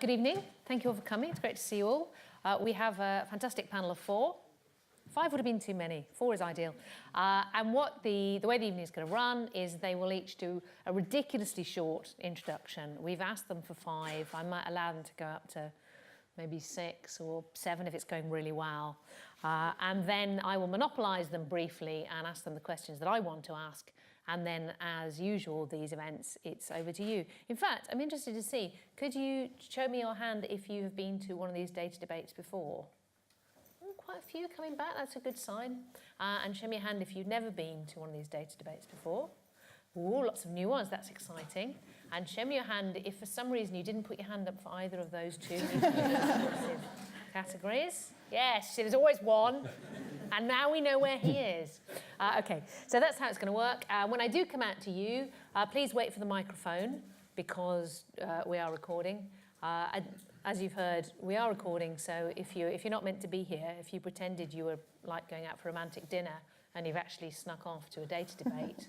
Good evening. Thank you all for coming. It's great to see you all. We have a fantastic panel of 4. 5 would have been too many. 4 is ideal. And what the way the evening is going to run is they will each do a ridiculously short introduction. We've asked them for 5. I might allow them to go up to maybe 6 or 7 if it's going really well. And then I will monopolise them briefly and ask them the questions that I want to ask. And then, as usual, these events, it's over to you. In fact, I'm interested to see, could you show me your hand if you have been to one of these data debates before? Quite a few coming back, that's a good sign. And show me your hand if you've never been to one of these data debates before. Ooh, lots of new ones, that's exciting. And show me your hand if for some reason you didn't put your hand up for either of those 2 categories. Yes, there's always one. And now we know where he is. Okay, so that's how it's going to work. When I do come out to you, please wait for the microphone because we are recording. As you've heard, we are recording, so if you're not meant to be here, if you pretended you were like going out for romantic dinner and you've actually snuck off to a data debate,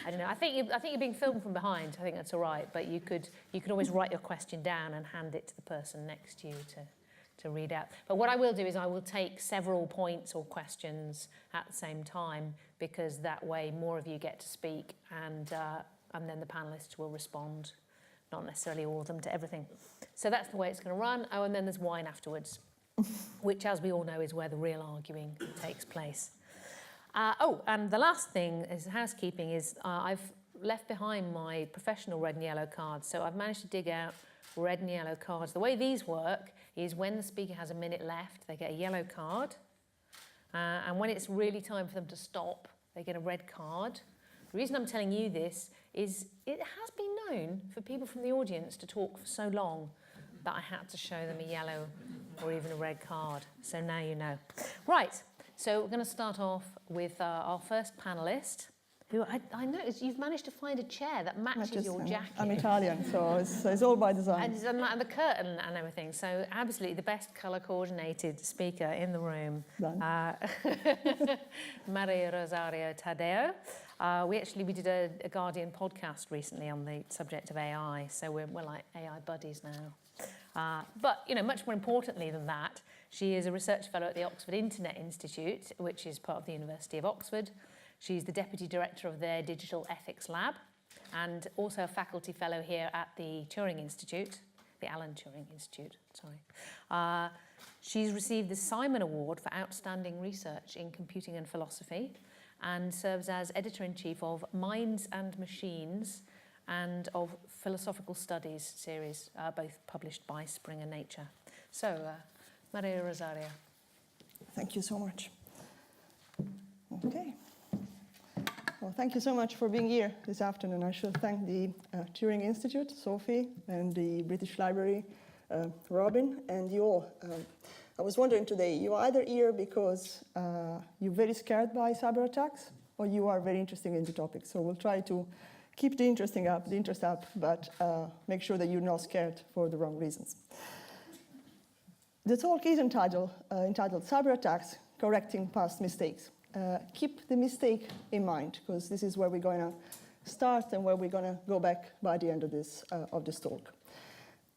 I don't know. I think you're being filmed from behind. I think that's all right, but you could always write your question down and hand it to the person next to you to read out. But what I will do is I will take several points or questions at the same time because that way more of you get to speak and then the panellists will respond. Not necessarily all of them to everything. So that's the way it's going to run. Oh, and then there's wine afterwards, which, as we all know, is where the real arguing takes place. And the last thing is housekeeping is I've left behind my professional red and yellow cards. So I've managed to dig out red and yellow cards. The way these work is when the speaker has a minute left, they get a yellow card. And when it's really time for them to stop, they get a red card. The reason I'm telling you this is it has been known for people from the audience to talk for so long that I had to show them a yellow or even a red card. So now you know. Right, so we're going to start off with our first panellist, who I noticed you've managed to find a chair that matches your jacket. I'm Italian, so it's all by design. And the curtain and everything. So absolutely the best colour-coordinated speaker in the room. Maria Rosario Taddeo. We did a Guardian podcast recently on the subject of AI, so we're like AI buddies now. But much more importantly than that, she is a research fellow at the Oxford Internet Institute, which is part of the University of Oxford. She's the Deputy Director of their Digital Ethics Lab and also a faculty fellow here at the Turing Institute, the Alan Turing Institute, sorry. She's received the Simon Award for Outstanding Research in Computing and Philosophy and serves as Editor-in-Chief of Minds and Machines and of Philosophical Studies series, both published by Springer Nature. So, Maria Rosario. Thank you so much. Okay. Well, thank you so much for being here this afternoon. I should thank the Turing Institute, Sophie, and the British Library, Robin, and you all. I was wondering today, you are either here because you're very scared by cyber attacks, or you are very interested in the topic. So we'll try to keep the interest up, but make sure that you're not scared for the wrong reasons. The talk is entitled Cyber Attacks, Correcting Past Mistakes. Keep the mistake in mind, because this is where we're going to start and where we're going to go back by the end of this talk.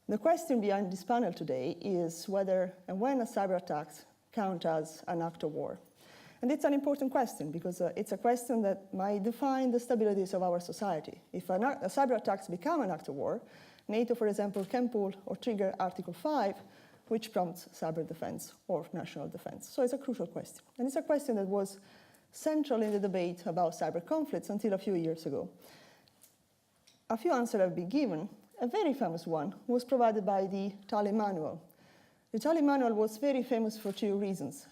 The question behind this panel today is whether and when a cyber attacks count as an act of war. And it's an important question because it's a question that might define the stabilities of our society. If a cyber attacks become an act of war, NATO, for example, can pull or trigger Article 5, which prompts cyber defense or national defense. So it's a crucial question. And it's a question that was central in the debate about cyber conflicts until a few years ago. A few answers have been given. A very famous one was provided by the Tallinn Manual. The Tallinn Manual was very famous for 2 reasons.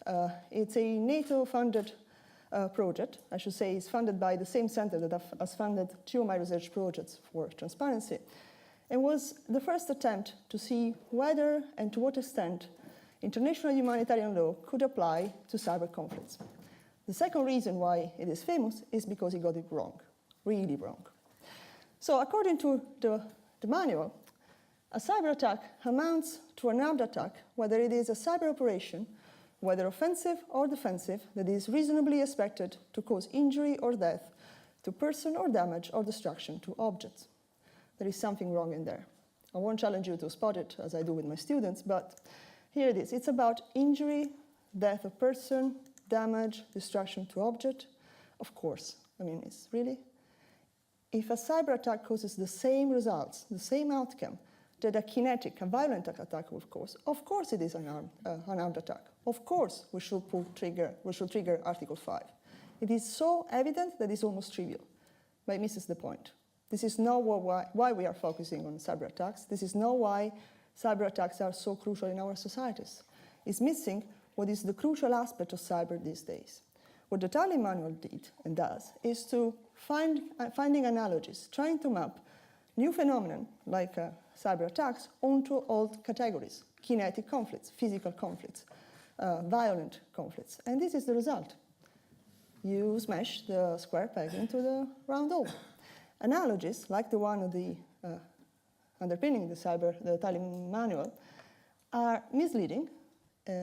It's a NATO-funded project. I should say it's funded by the same center that has funded 2 of my research projects for transparency. It was the first attempt to see whether and to what extent international humanitarian law could apply to cyber conflicts. The second reason why it is famous is because it got it wrong, really wrong. So according to the manual, a cyber attack amounts to an armed attack, whether it is a cyber operation, whether offensive or defensive, that is reasonably expected to cause injury or death to person or damage or destruction to objects. There is something wrong in there. I won't challenge you to spot it as I do with my students, but here it is. It's about injury, death of person, damage, destruction to object. Of course, I mean, it's really, if a cyber attack causes the same results, the same outcome that a kinetic, a violent attack will cause, of course it is an armed attack. Of course we should trigger Article 5. It is so evident that it's almost trivial, but it misses the point. This is not why we are focusing on cyber attacks. This is not why cyber attacks are so crucial in our societies. It's missing what is the crucial aspect of cyber these days. What the Turing manual did and does is to finding analogies, trying to map new phenomena like cyber attacks onto old categories, kinetic conflicts, physical conflicts, violent conflicts. And this is the result. You smash the square peg into the round hole. Analogies, like the one of the underpinning the Turing manual, are misleading,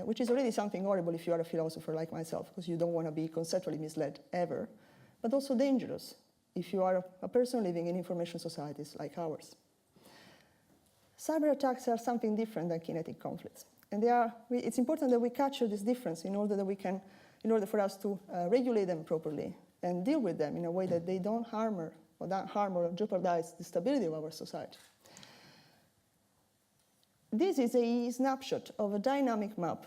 which is already something horrible if you are a philosopher like myself, because you don't want to be conceptually misled ever, but also dangerous if you are a person living in information societies like ours. Cyber attacks are something different than kinetic conflicts, and it's important that we capture this difference in order for us to regulate them properly and deal with them in a way that they don't harm or jeopardize the stability of our society. This is a snapshot of a dynamic map,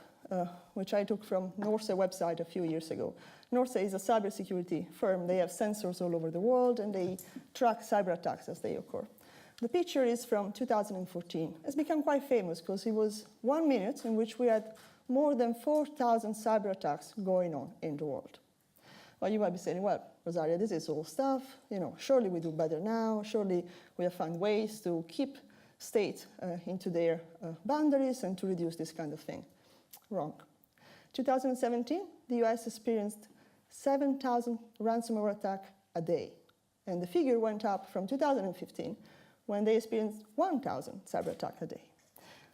which I took from Norse website a few years ago. Norse is a cybersecurity firm. They have sensors all over the world, and they track cyber attacks as they occur. The picture is from 2014. It's become quite famous because it was 1 minute in which we had more than 4,000 cyber attacks going on in the world. Well, you might be saying, well, Rosaria, this is old stuff. Surely we do better now. Surely we have found ways to keep states into their boundaries and to reduce this kind of thing. Wrong. 2017, the US experienced 7,000 ransomware attacks a day. And the figure went up from 2015, when they experienced 1,000 cyber attacks a day.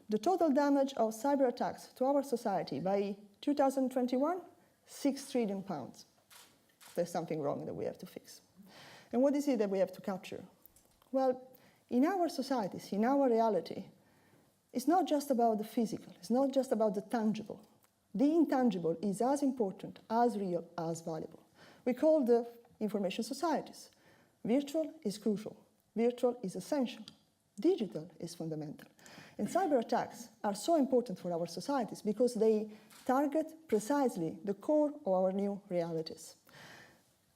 The total damage of cyber attacks to our society by 2021, £6 trillion. There's something wrong that we have to fix. And what is it that we have to capture? Well, in our societies, in our reality, it's not just about the physical, it's not just about the tangible. The intangible is as important, as real, as valuable. We call the information societies. Virtual is crucial. Virtual is essential. Digital is fundamental. And cyber attacks are so important for our societies because they target precisely the core of our new realities.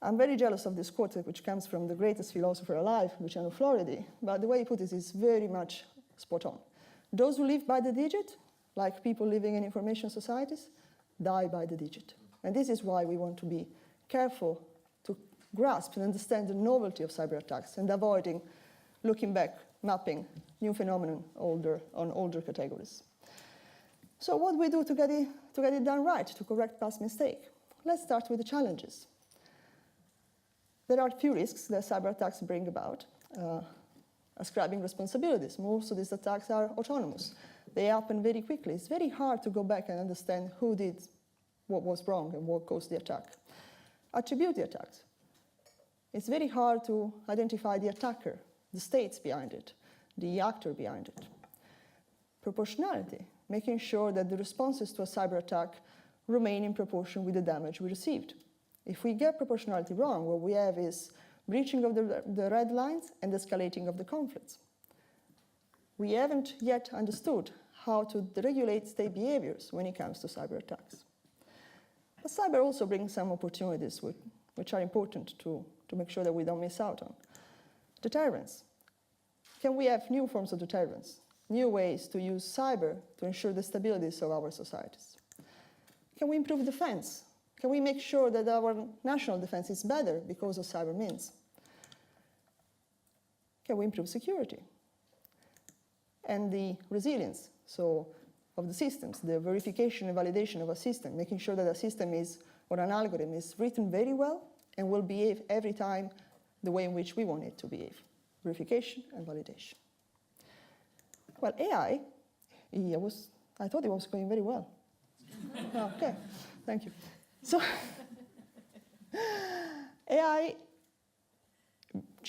I'm very jealous of this quote, which comes from the greatest philosopher alive, Luciano Floridi, but the way he put it is very much spot on. Those who live by the digit, like people living in information societies, die by the digit. And this is why we want to be careful to grasp and understand the novelty of cyber attacks and avoiding looking back, mapping new phenomena on older categories. So what do we do to get it done right, to correct past mistake? Let's start with the challenges. There are a few risks that cyber attacks bring about. Ascribing responsibilities. Most of these attacks are autonomous. They happen very quickly. It's very hard to go back and understand who did what was wrong and what caused the attack. Attribute the attacks. It's very hard to identify the attacker, the states behind it, the actor behind it. Proportionality, making sure that the responses to a cyber attack remain in proportion with the damage we received. If we get proportionality wrong, what we have is breaching of the red lines and escalating of the conflicts. We haven't yet understood how to regulate state behaviors when it comes to cyber attacks. But cyber also brings some opportunities which are important to make sure that we don't miss out on. Deterrence. Can we have new forms of deterrence, new ways to use cyber to ensure the stability of our societies? Can we improve defense? Can we make sure that our national defense is better because of cyber means? Can we improve security? And the resilience of the systems, the verification and validation of a system, making sure that a system or an algorithm is written very well and will behave every time the way in which we want it to behave. Verification and validation. Well, AI, I thought it was going very well. Okay, thank you. So, AI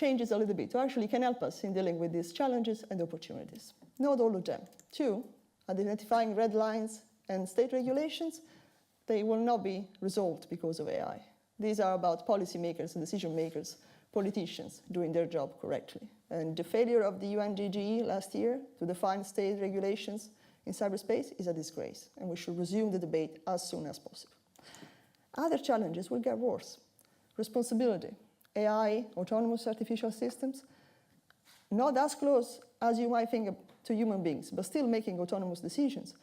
changes a little bit, so actually can help us in dealing with these challenges and opportunities. Not all of them. 2, identifying red lines and state regulations, they will not be resolved because of AI. These are about policymakers and decision makers, politicians doing their job correctly. And the failure of the UNGGE last year to define state regulations in cyberspace is a disgrace, and we should resume the debate as soon as possible. Other challenges will get worse. Responsibility. AI, autonomous artificial systems, not as close as you might think to human beings, but still making autonomous decisions,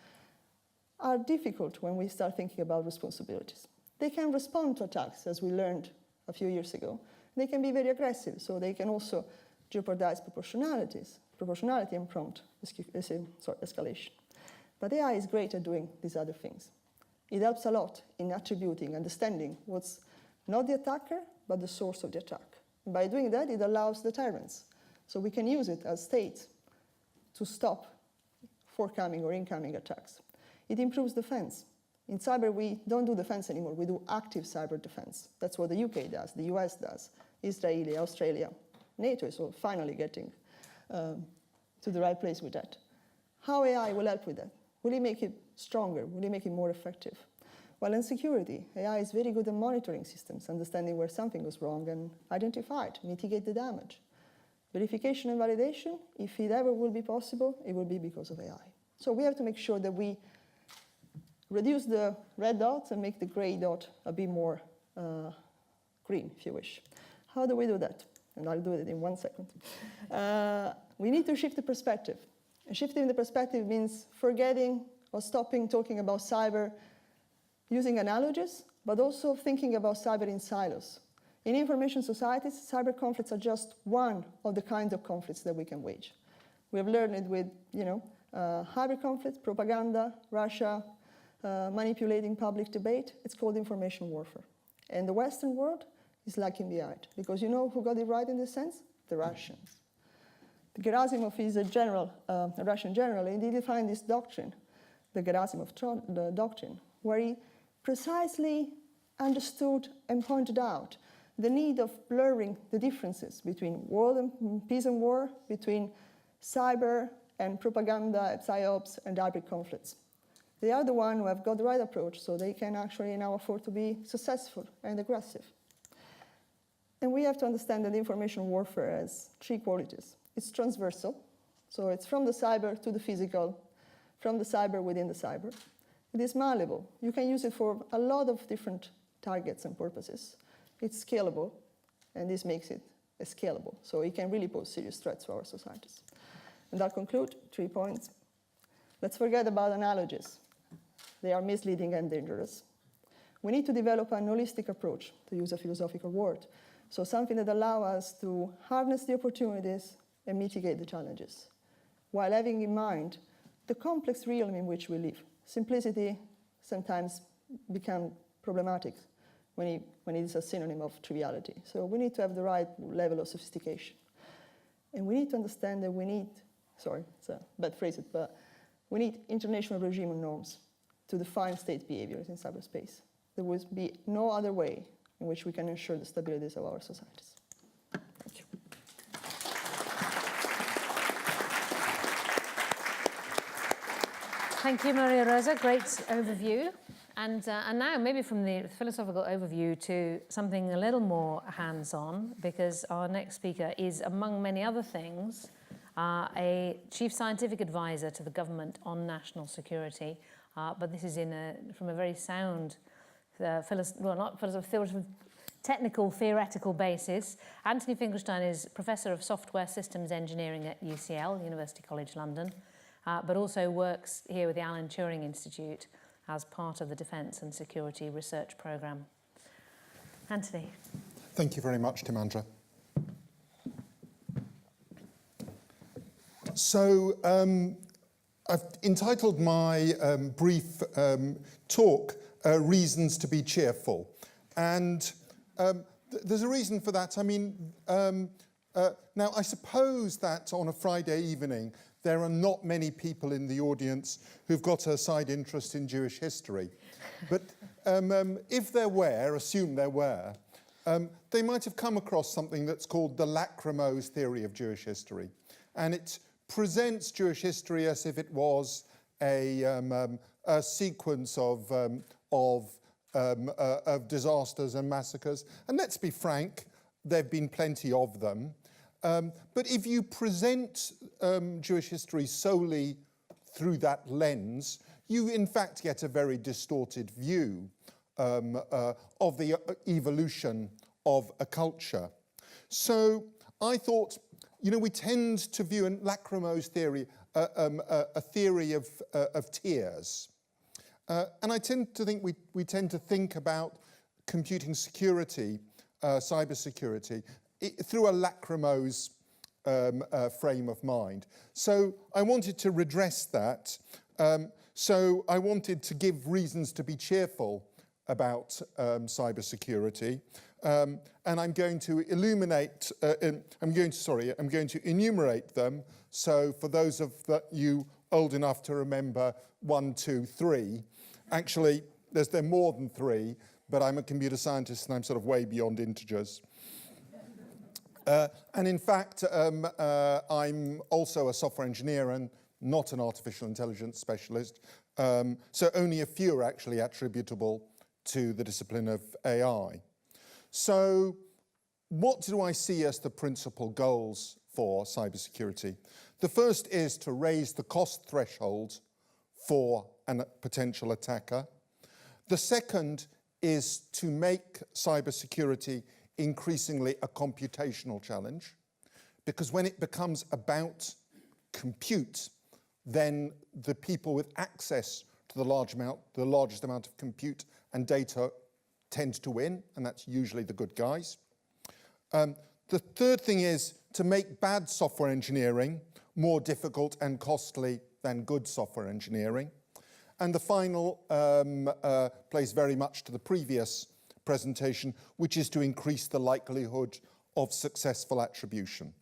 are difficult when we start thinking about responsibilities. They can respond to attacks, as we learned a few years ago. They can be very aggressive, so they can also jeopardize proportionality and prompt escalation. But AI is great at doing these other things. It helps a lot in attributing, understanding what's not the attacker, but the source of the attack. And by doing that, it allows deterrence. So we can use it as states to stop forthcoming or incoming attacks. It improves defense. In cyber, we don't do defense anymore. We do active cyber defense. That's what the UK does, the US does, Israel, Australia. NATO is finally getting to the right place with that. How AI will help with that? Will it make it stronger? Will it make it more effective? Well, in security, AI is very good at monitoring systems, understanding where something goes wrong and identify it, mitigate the damage. Verification and validation, if it ever will be possible, it will be because of AI. So we have to make sure that we reduce the red dots and make the gray dot a bit more green, if you wish. How do we do that? And I'll do it in 1 second. We need to shift the perspective. And shifting the perspective means forgetting or stopping talking about cyber using analogies, but also thinking about cyber in silos. In information societies, cyber conflicts are just one of the kinds of conflicts that we can wage. We have learned it with, hybrid conflicts, propaganda, Russia, manipulating public debate. It's called information warfare. And the Western world is lagging behind, because you know who got it right in this sense? The Russians. Gerasimov is a Russian general, and he defined this doctrine, the Gerasimov doctrine, where he precisely understood and pointed out the need of blurring the differences between war and peace and war, between cyber and propaganda, psyops, and hybrid conflicts. They are the ones who have got the right approach, so they can actually now afford to be successful and aggressive. And we have to understand that information warfare has 3 qualities. It's transversal, so it's from the cyber to the physical, from the cyber within the cyber. It is malleable. You can use it for a lot of different targets and purposes. It's scalable, and this makes it scalable, so it can really pose serious threats to our societies. And I'll conclude 3 points. Let's forget about analogies. They are misleading and dangerous. We need to develop an holistic approach, to use a philosophical word, so something that allows us to harness the opportunities and mitigate the challenges, while having in mind the complex realm in which we live. Simplicity sometimes becomes problematic when it is a synonym of triviality. So we need to have the right level of sophistication. And we need to understand that we need, sorry, it's a bad phrase, but we need international regime and norms to define state behaviors in cyberspace. There will be no other way in which we can ensure the stability of our societies. Thank you. Thank you, Maria Rosa. Great overview. And now maybe from the philosophical overview to something a little more hands-on, because our next speaker is, among many other things, a chief scientific advisor to the government on national security. But this is from a very sound, technical, theoretical basis. Anthony Finkelstein is Professor of Software Systems Engineering at UCL, University College London, but also works here with the Alan Turing Institute as part of the Defence and Security Research Programme. Anthony. Thank you very much, Timandra. So I've entitled my brief talk, Reasons to be Cheerful. And there's a reason for that. I mean, now I suppose that on a Friday evening, there are not many people in the audience who've got a side interest in Jewish history. But if there were, assume there were, they might have come across something that's called the lachrymose theory of Jewish history. And it presents Jewish history as if it was a sequence of disasters and massacres. And let's be frank, there have been plenty of them. But if you present Jewish history solely through that lens, you in fact get a very distorted view of the evolution of a culture. So I thought, you know, we tend to view in lachrymose theory a theory of tears. And I tend to think we tend to think about computing security, cybersecurity, through a lachrymose frame of mind. So I wanted to redress that. So I wanted to give reasons to be cheerful about cybersecurity. And I'm going to illuminate, I'm going to enumerate them. So for those of you old enough to remember 1, 2, 3, actually there are more than 3, but I'm a computer scientist and I'm sort of way beyond integers. And in fact, I'm also a software engineer and not an artificial intelligence specialist. So only a few are actually attributable to the discipline of AI. So what do I see as the principal goals for cybersecurity? The first is to raise the cost threshold for a potential attacker. The second is to make cybersecurity increasingly a computational challenge, because when it becomes about compute, then the people with access to the largest amount of compute and data tend to win, and that's usually the good guys. The third thing is to make bad software engineering more difficult and costly than good software engineering. And the final plays very much to the previous presentation, which is to increase the likelihood of successful attribution.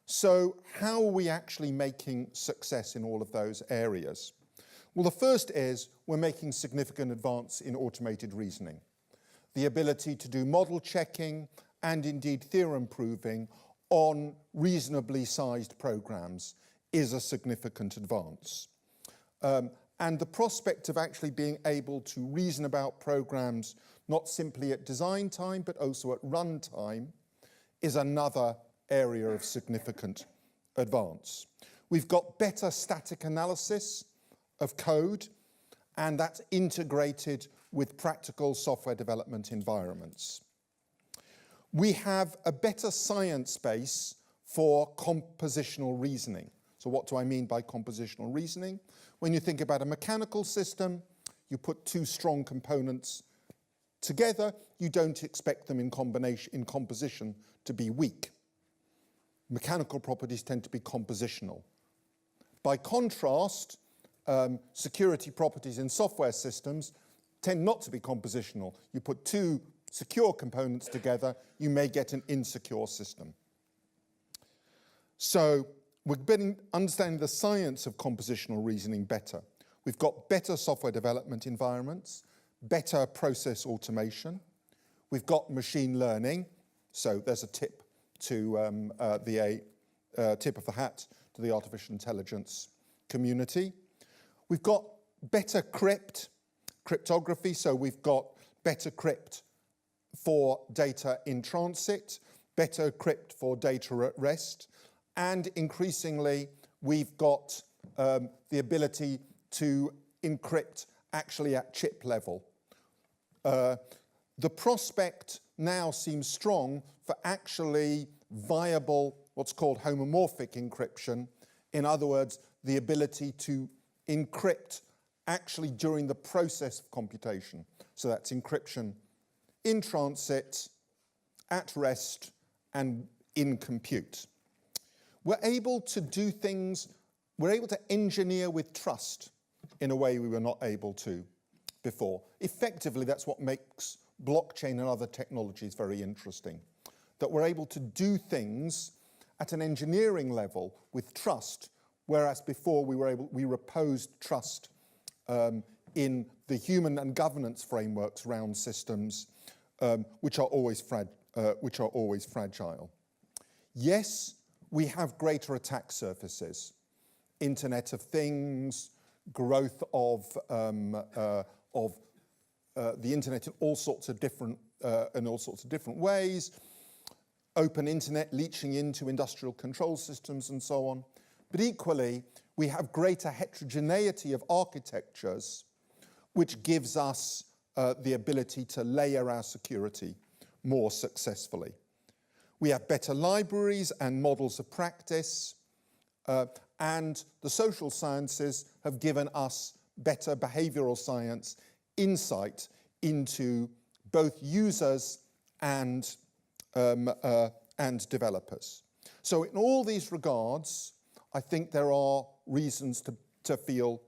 So how are we actually making success in all of those areas? Well, the first is we're making significant advance in automated reasoning. The ability to do model checking and indeed theorem proving on reasonably sized programs is a significant advance. And the prospect of actually being able to reason about programs not simply at design time, but also at run time, is another area of significant advance. We've got better static analysis of code, and that's integrated with practical software development environments. We have a better science base for compositional reasoning. So what do I mean by compositional reasoning? When you think about a mechanical system, you put two strong components together, you don't expect them in composition to be weak. Mechanical properties tend to be compositional. By contrast, security properties in software systems tend not to be compositional. You put two secure components together, you may get an insecure system. So we're understanding the science of compositional reasoning better. We've got better software development environments, better process automation. We've got machine learning. So there's a tip to tip of the hat to the artificial intelligence community. We've got better cryptography. So we've got better crypt for data in transit, better crypt for data at rest, and increasingly we've got the ability to encrypt actually at chip level. The prospect now seems strong for actually viable, what's called homomorphic encryption. In other words, the ability to encrypt actually during the process of computation. So that's encryption in transit, at rest, and in compute. We're able to do things, we're able to engineer with trust in a way we were not able to before. Effectively, that's what makes blockchain and other technologies very interesting, that we're able to do things at an engineering level with trust, whereas before we reposed trust in the human and governance frameworks around systems which are always fragile. Yes, we have greater attack surfaces. Internet of Things, growth of the internet in all sorts of different ways, open internet leaching into industrial control systems and so on. But equally, we have greater heterogeneity of architectures, which gives us the ability to layer our security more successfully. We have better libraries and models of practice, and the social sciences have given us better behavioral science insight into both users and developers. So in all these regards, I think there are reasons to feel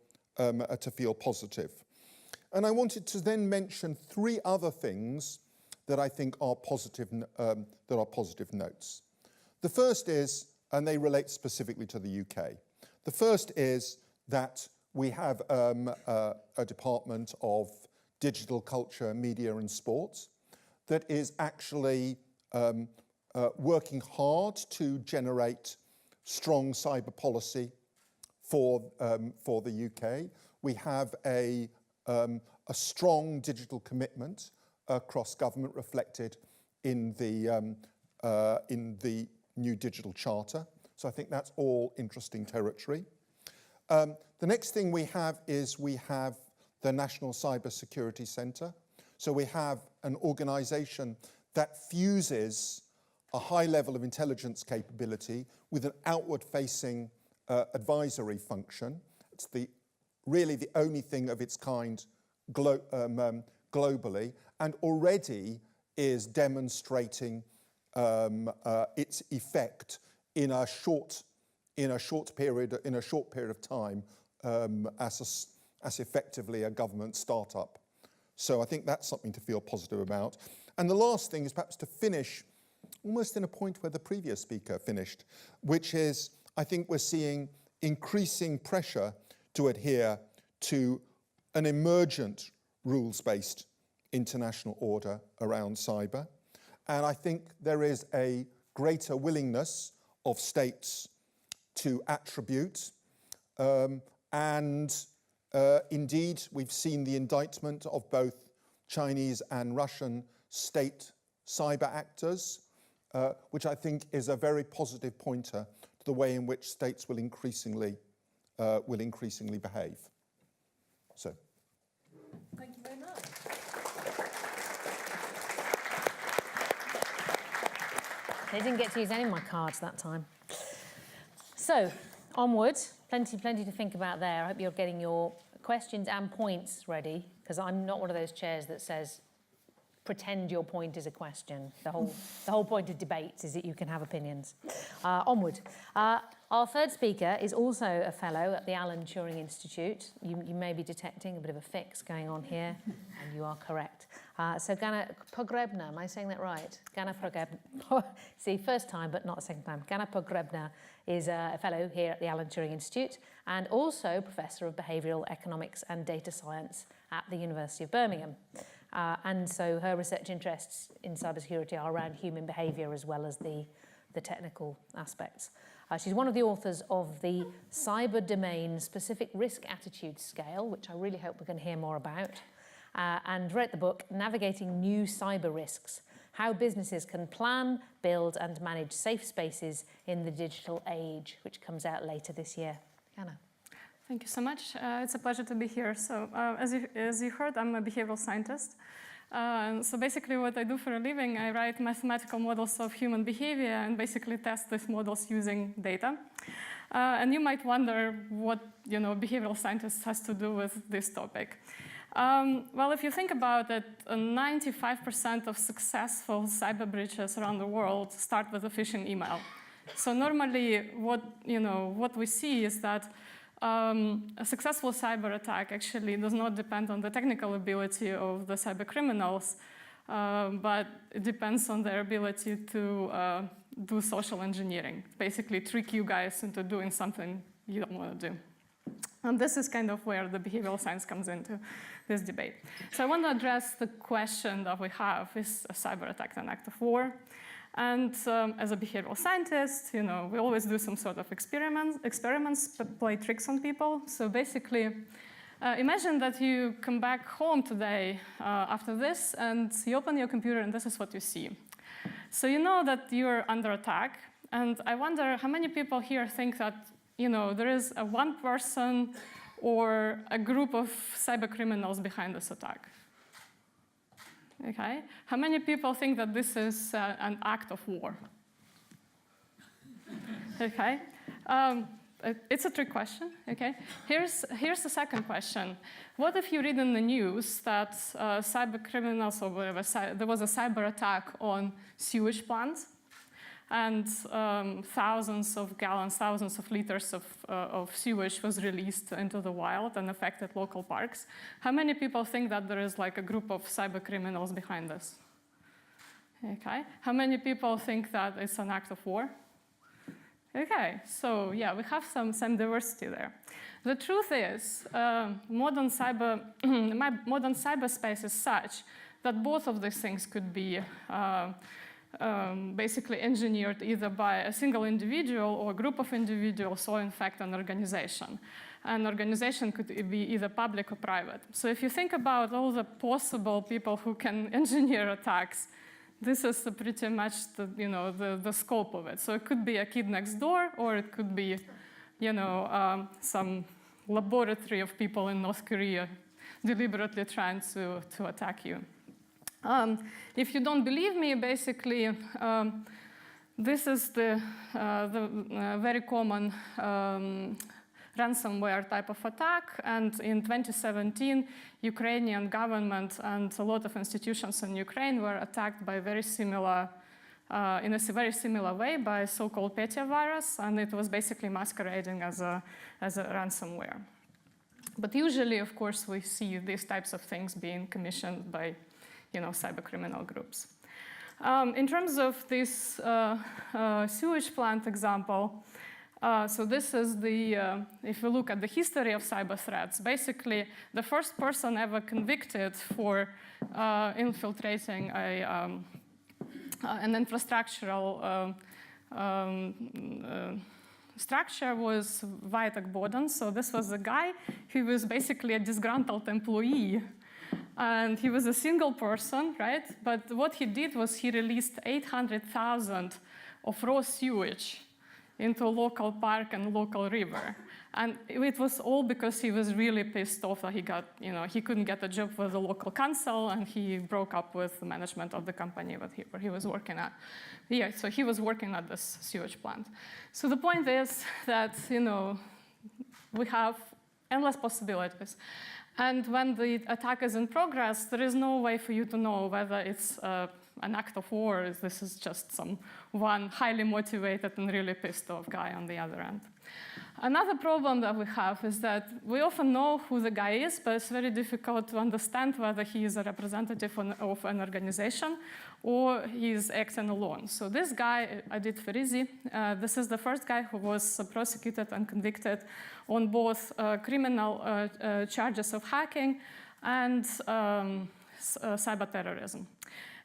positive. And I wanted to then mention three other things that I think are positive notes. The first is, and they relate specifically to the UK. The first is that we have a department of digital culture, media and sports that is actually working hard to generate strong cyber policy for the UK. We have a strong digital commitment across government reflected in the new digital charter. So I think that's all interesting territory. The next thing we have is the National Cyber Security Centre. So we have an organisation that fuses a high level of intelligence capability with an outward-facing advisory function. It's really the only thing of its kind globally, and already is demonstrating its effect in a short period of time as effectively a government startup. So I think that's something to feel positive about. And the last thing is perhaps to finish almost in a point where the previous speaker finished, which is I think we're seeing increasing pressure to adhere to an emergent rules-based international order around cyber. And I think there is a greater willingness of states to attribute. Indeed, we've seen the indictment of both Chinese and Russian state cyber actors, which I think is a very positive pointer to the way in which states will increasingly behave. So. Thank you very much. They didn't get to use any of my cards that time. So, onward. Plenty to think about there. I hope you're getting your questions and points ready, because I'm not one of those chairs that says, pretend your point is a question. The whole point of debates is that you can have opinions. Onward. Our third speaker is also a fellow at the Alan Turing Institute. You may be detecting a bit of a fix going on here, and you are correct. So Gana Pogrebna, am I saying that right? Gana Pogrebna, see, first time, but not a second time. Gana Pogrebna is a fellow here at the Alan Turing Institute and also Professor of Behavioural Economics and Data Science at the University of Birmingham. And so her research interests in cybersecurity are around human behaviour as well as the technical aspects. She's one of the authors of the Cyber Domain Specific Risk Attitude Scale, which I really hope we're going to hear more about, and wrote the book Navigating New Cyber Risks, How Businesses Can Plan, Build and Manage Safe Spaces in the Digital Age, which comes out later this year. Anna. Thank you so much. It's a pleasure to be here. So as you heard, I'm a behavioral scientist. So basically what I do for a living, I write mathematical models of human behavior and basically test these models using data. And you might wonder what behavioral scientist has to do with this topic. Well, if you think about it, 95% of successful cyber breaches around the world start with a phishing email. So normally what we see is that a successful cyber attack actually does not depend on the technical ability of the cyber criminals, but it depends on their ability to do social engineering. Basically trick you guys into doing something you don't want to do. And this is kind of where the behavioral science comes into this debate. So I want to address the question that we have, is a cyber attack an act of war? And as a behavioral scientist, we always do some sort of experiments, play tricks on people. So basically, imagine that you come back home today after this, and you open your computer, and this is what you see. So you know that you're under attack, and I wonder how many people here think that there is a one person or a group of cyber criminals behind this attack. Okay, how many people think that this is an act of war? Okay, it's a trick question. Okay, here's the second question. What if you read in the news that cyber criminals or whatever, there was a cyber attack on sewage plants, and thousands of gallons, thousands of liters of sewage was released into the wild and affected local parks? How many people think that there is like a group of cyber criminals behind this? Okay. How many people think that it's an act of war? Okay, so yeah, we have some diversity there. The truth is, modern cyberspace is such that both of these things could be basically engineered either by a single individual or a group of individuals, or in fact an organization. An organization could be either public or private. So if you think about all the possible people who can engineer attacks, this is pretty much the scope of it. So it could be a kid next door, or it could be some laboratory of people in North Korea deliberately trying to attack you. If you don't believe me, basically, this is the very common ransomware type of attack. And in 2017, Ukrainian government and a lot of institutions in Ukraine were attacked by in a very similar way by so-called Petya virus, and it was basically masquerading as a ransomware. But usually, of course, we see these types of things being commissioned by cyber criminal groups. In terms of this sewage plant example, so this is if you look at the history of cyber threats, basically the first person ever convicted for infiltrating an infrastructural structure was Wojtek Boden. So this was a guy who was basically a disgruntled employee. And he was a single person, right? But what he did was he released 800,000 of raw sewage into a local park and local river. And it was all because he was really pissed off that he couldn't get a job with the local council, and he broke up with the management of the company where he was working at. Yeah, so he was working at this sewage plant. So the point is that, we have endless possibilities. And when the attack is in progress, there is no way for you to know whether it's an act of war, or this is just one highly motivated and really pissed off guy on the other end. Another problem that we have is that we often know who the guy is, but it's very difficult to understand whether he is a representative of an organization or he is acting alone. So this guy, Adit Farizi, this is the first guy who was prosecuted and convicted on both criminal charges of hacking and cyber terrorism.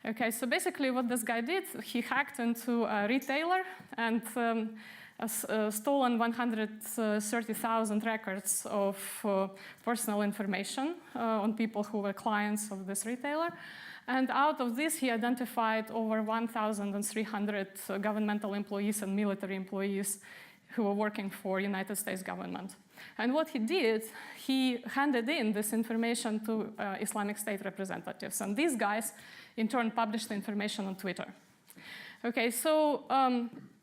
Okay, so basically what this guy did, he hacked into a retailer and stolen 130,000 records of personal information on people who were clients of this retailer. And out of this, he identified over 1,300 governmental employees and military employees who were working for United States government. And what he did, he handed in this information to Islamic State representatives. And these guys, in turn, published the information on Twitter. Okay, so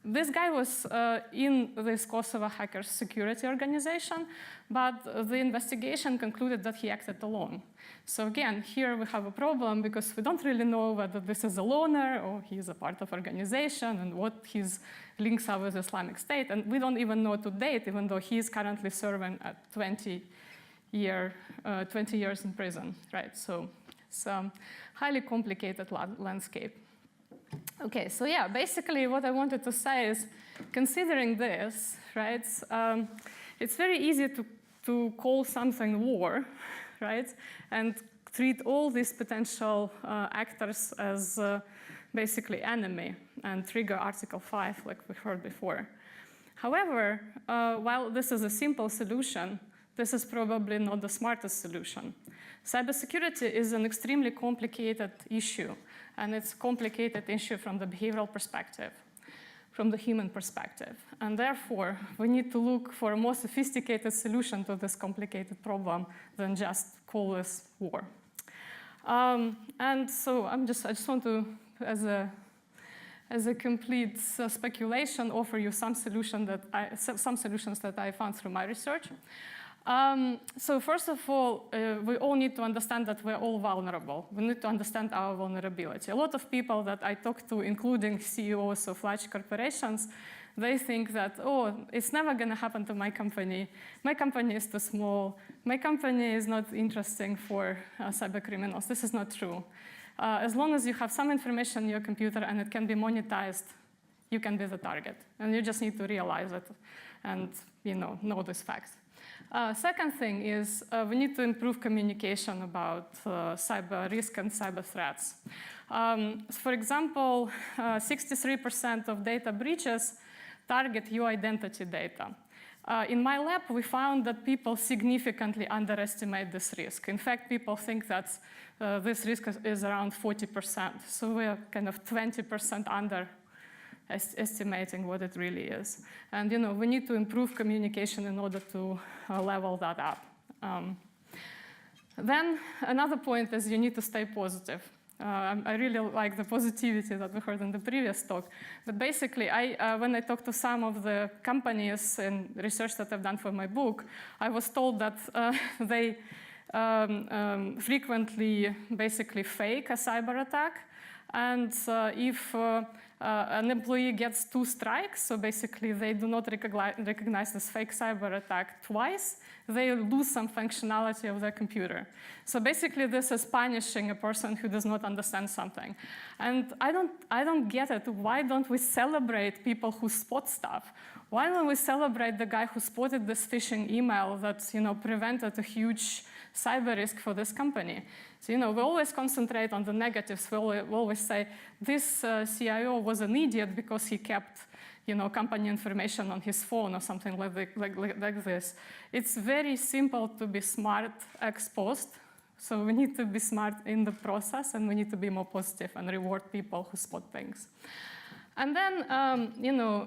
this guy was in this Kosovo hackers security organization, but the investigation concluded that he acted alone. So again, here we have a problem because we don't really know whether this is a loner or he's a part of organization and what his links are with Islamic State. And we don't even know to date, even though he is currently serving at 20 years in prison, right? So it's a highly complicated landscape. Okay, so yeah, basically what I wanted to say is, considering this, right, it's very easy to to call something war, right? And treat all these potential actors as basically enemy and trigger Article 5, like we heard before. However, while this is a simple solution, this is probably not the smartest solution. Cybersecurity is an extremely complicated issue, and it's a complicated issue from the behavioral perspective, from the human perspective. And therefore, we need to look for a more sophisticated solution to this complicated problem than just call this war. And so I just want to, as a complete speculation, offer you some solutions that I found through my research. So first of all, we all need to understand that we're all vulnerable. We need to understand our vulnerability. A lot of people that I talk to, including CEOs of large corporations, they think that, oh, it's never going to happen to my company. My company is too small. My company is not interesting for cyber criminals. This is not true. As long as you have some information in your computer and it can be monetized, you can be the target. And you just need to realize it and know this fact. Second thing is we need to improve communication about cyber risk and cyber threats. For example, 63% of data breaches target your identity data. In my lab, we found that people significantly underestimate this risk. In fact, people think that this risk is around 40%. So we're kind of 20% underestimating what it really is. And we need to improve communication in order to level that up. Then another point is you need to stay positive. I really like the positivity that we heard in the previous talk. But basically, when I talked to some of the companies in research that I've done for my book, I was told that they frequently basically fake a cyber attack. And if an employee gets 2 strikes, so basically they do not recognize this fake cyber attack twice, they lose some functionality of their computer. So basically this is punishing a person who does not understand something. And I don't get it. Why don't we celebrate people who spot stuff? Why don't we celebrate the guy who spotted this phishing email that prevented a huge cyber risk for this company? So we always concentrate on the negatives. We always say this CIO was an idiot because he kept company information on his phone or something like this. It's very simple to be smart ex post. So we need to be smart in the process, and we need to be more positive and reward people who spot things. And then,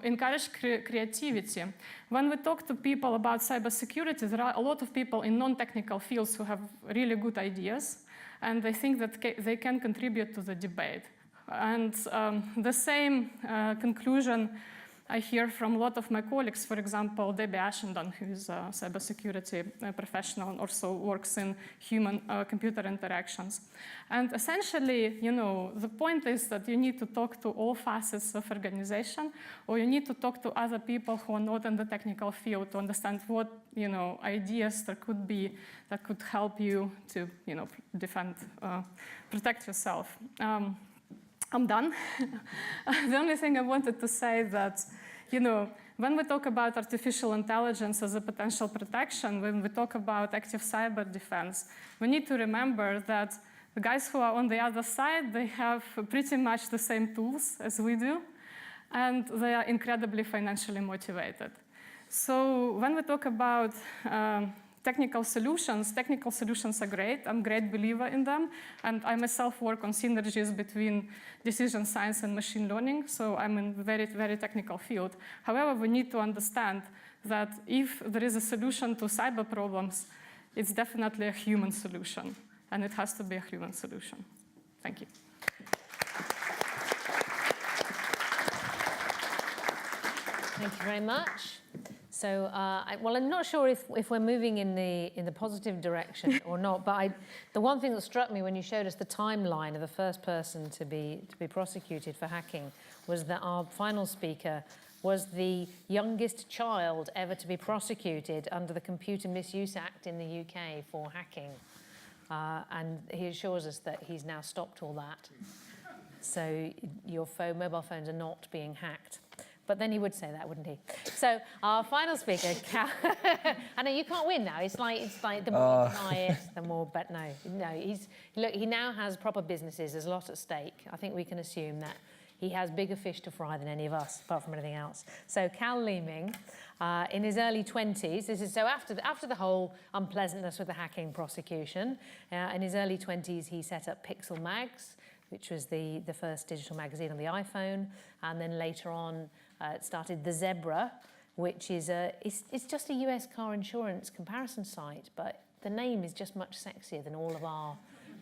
encourage creativity. When we talk to people about cybersecurity, there are a lot of people in non-technical fields who have really good ideas, and they think that they can contribute to the debate. And the same conclusion I hear from a lot of my colleagues, for example, Debbie Ashenden, who is a cybersecurity professional and also works in human-computer interactions. And essentially, the point is that you need to talk to all facets of organization, or you need to talk to other people who are not in the technical field to understand what, ideas there could be that could help you to, protect yourself. I'm done. The only thing I wanted to say that, when we talk about artificial intelligence as a potential protection, when we talk about active cyber defense, we need to remember that the guys who are on the other side, they have pretty much the same tools as we do, and they are incredibly financially motivated. So when we talk about technical solutions are great. I'm a great believer in them. And I myself work on synergies between decision science and machine learning. So I'm in a very, very technical field. However, we need to understand that if there is a solution to cyber problems, it's definitely a human solution. And it has to be a human solution. Thank you. Thank you very much. So, I'm not sure if we're moving in the positive direction or not, but the one thing that struck me when you showed us the timeline of the first person to be prosecuted for hacking was that our final speaker was the youngest child ever to be prosecuted under the Computer Misuse Act in the UK for hacking. And he assures us that he's now stopped all that. So your mobile phones are not being hacked. But then he would say that, wouldn't he? So our final speaker, Cal. I know you can't win now. It's like the more you deny it, the more. But no. He now has proper businesses. There's a lot at stake. I think we can assume that he has bigger fish to fry than any of us, apart from anything else. So Cal Leeming, in his early 20s, this is so after the whole unpleasantness with the hacking prosecution, in his early 20s he set up Pixel Mags, which was the first digital magazine on the iPhone, and then later on started the Zebra, which is it's just a US car insurance comparison site, but the name is just much sexier than all of our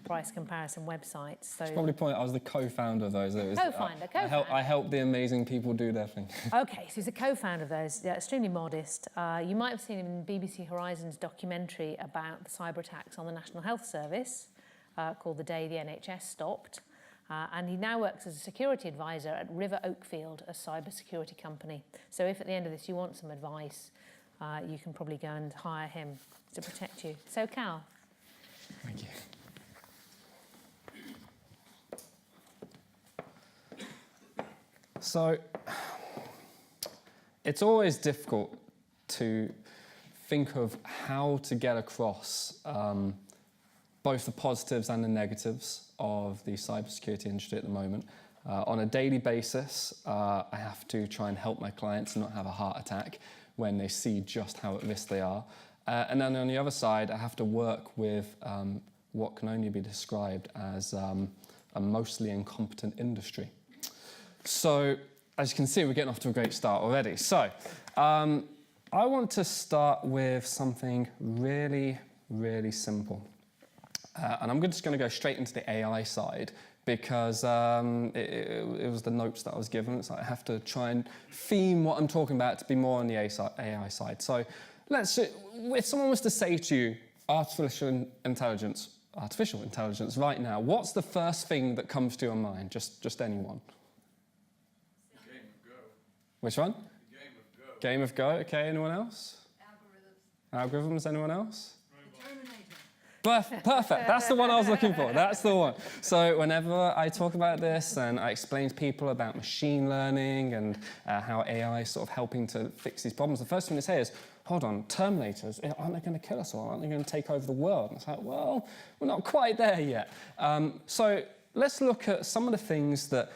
price comparison websites. So It's probably point I was the co-founder of those. Co-founder. I helped the amazing people do their thing. Okay, so he's a co-founder of those, extremely modest. You might have seen him in BBC Horizon's documentary about the cyber attacks on the National Health Service called The Day the NHS Stopped. And he now works as a security advisor at River Oakfield, a cybersecurity company. So if at the end of this you want some advice, you can probably go and hire him to protect you. So Cal. Thank you. So, it's always difficult to think of how to get across both the positives and the negatives of the cybersecurity industry at the moment. On a daily basis, I have to try and help my clients not have a heart attack when they see just how at risk they are. And then on the other side, I have to work with what can only be described as a mostly incompetent industry. So, as you can see, we're getting off to a great start already. So, I want to start with something really, really simple. And I'm just going to go straight into the AI side because it was the notes that I was given. So I have to try and theme what I'm talking about to be more on the AI side. So, if someone was to say to you, artificial intelligence right now, what's the first thing that comes to your mind? Just anyone. Which one? The Game of Go. Game of Go, okay, anyone else? Algorithms, anyone else? Perfect, that's the one I was looking for, that's the one. So whenever I talk about this and I explain to people about machine learning and how AI is sort of helping to fix these problems, the first thing they say is, hold on, Terminators, aren't they going to kill us all? Aren't they going to take over the world? And it's like, well, we're not quite there yet. So let's look at some of the things that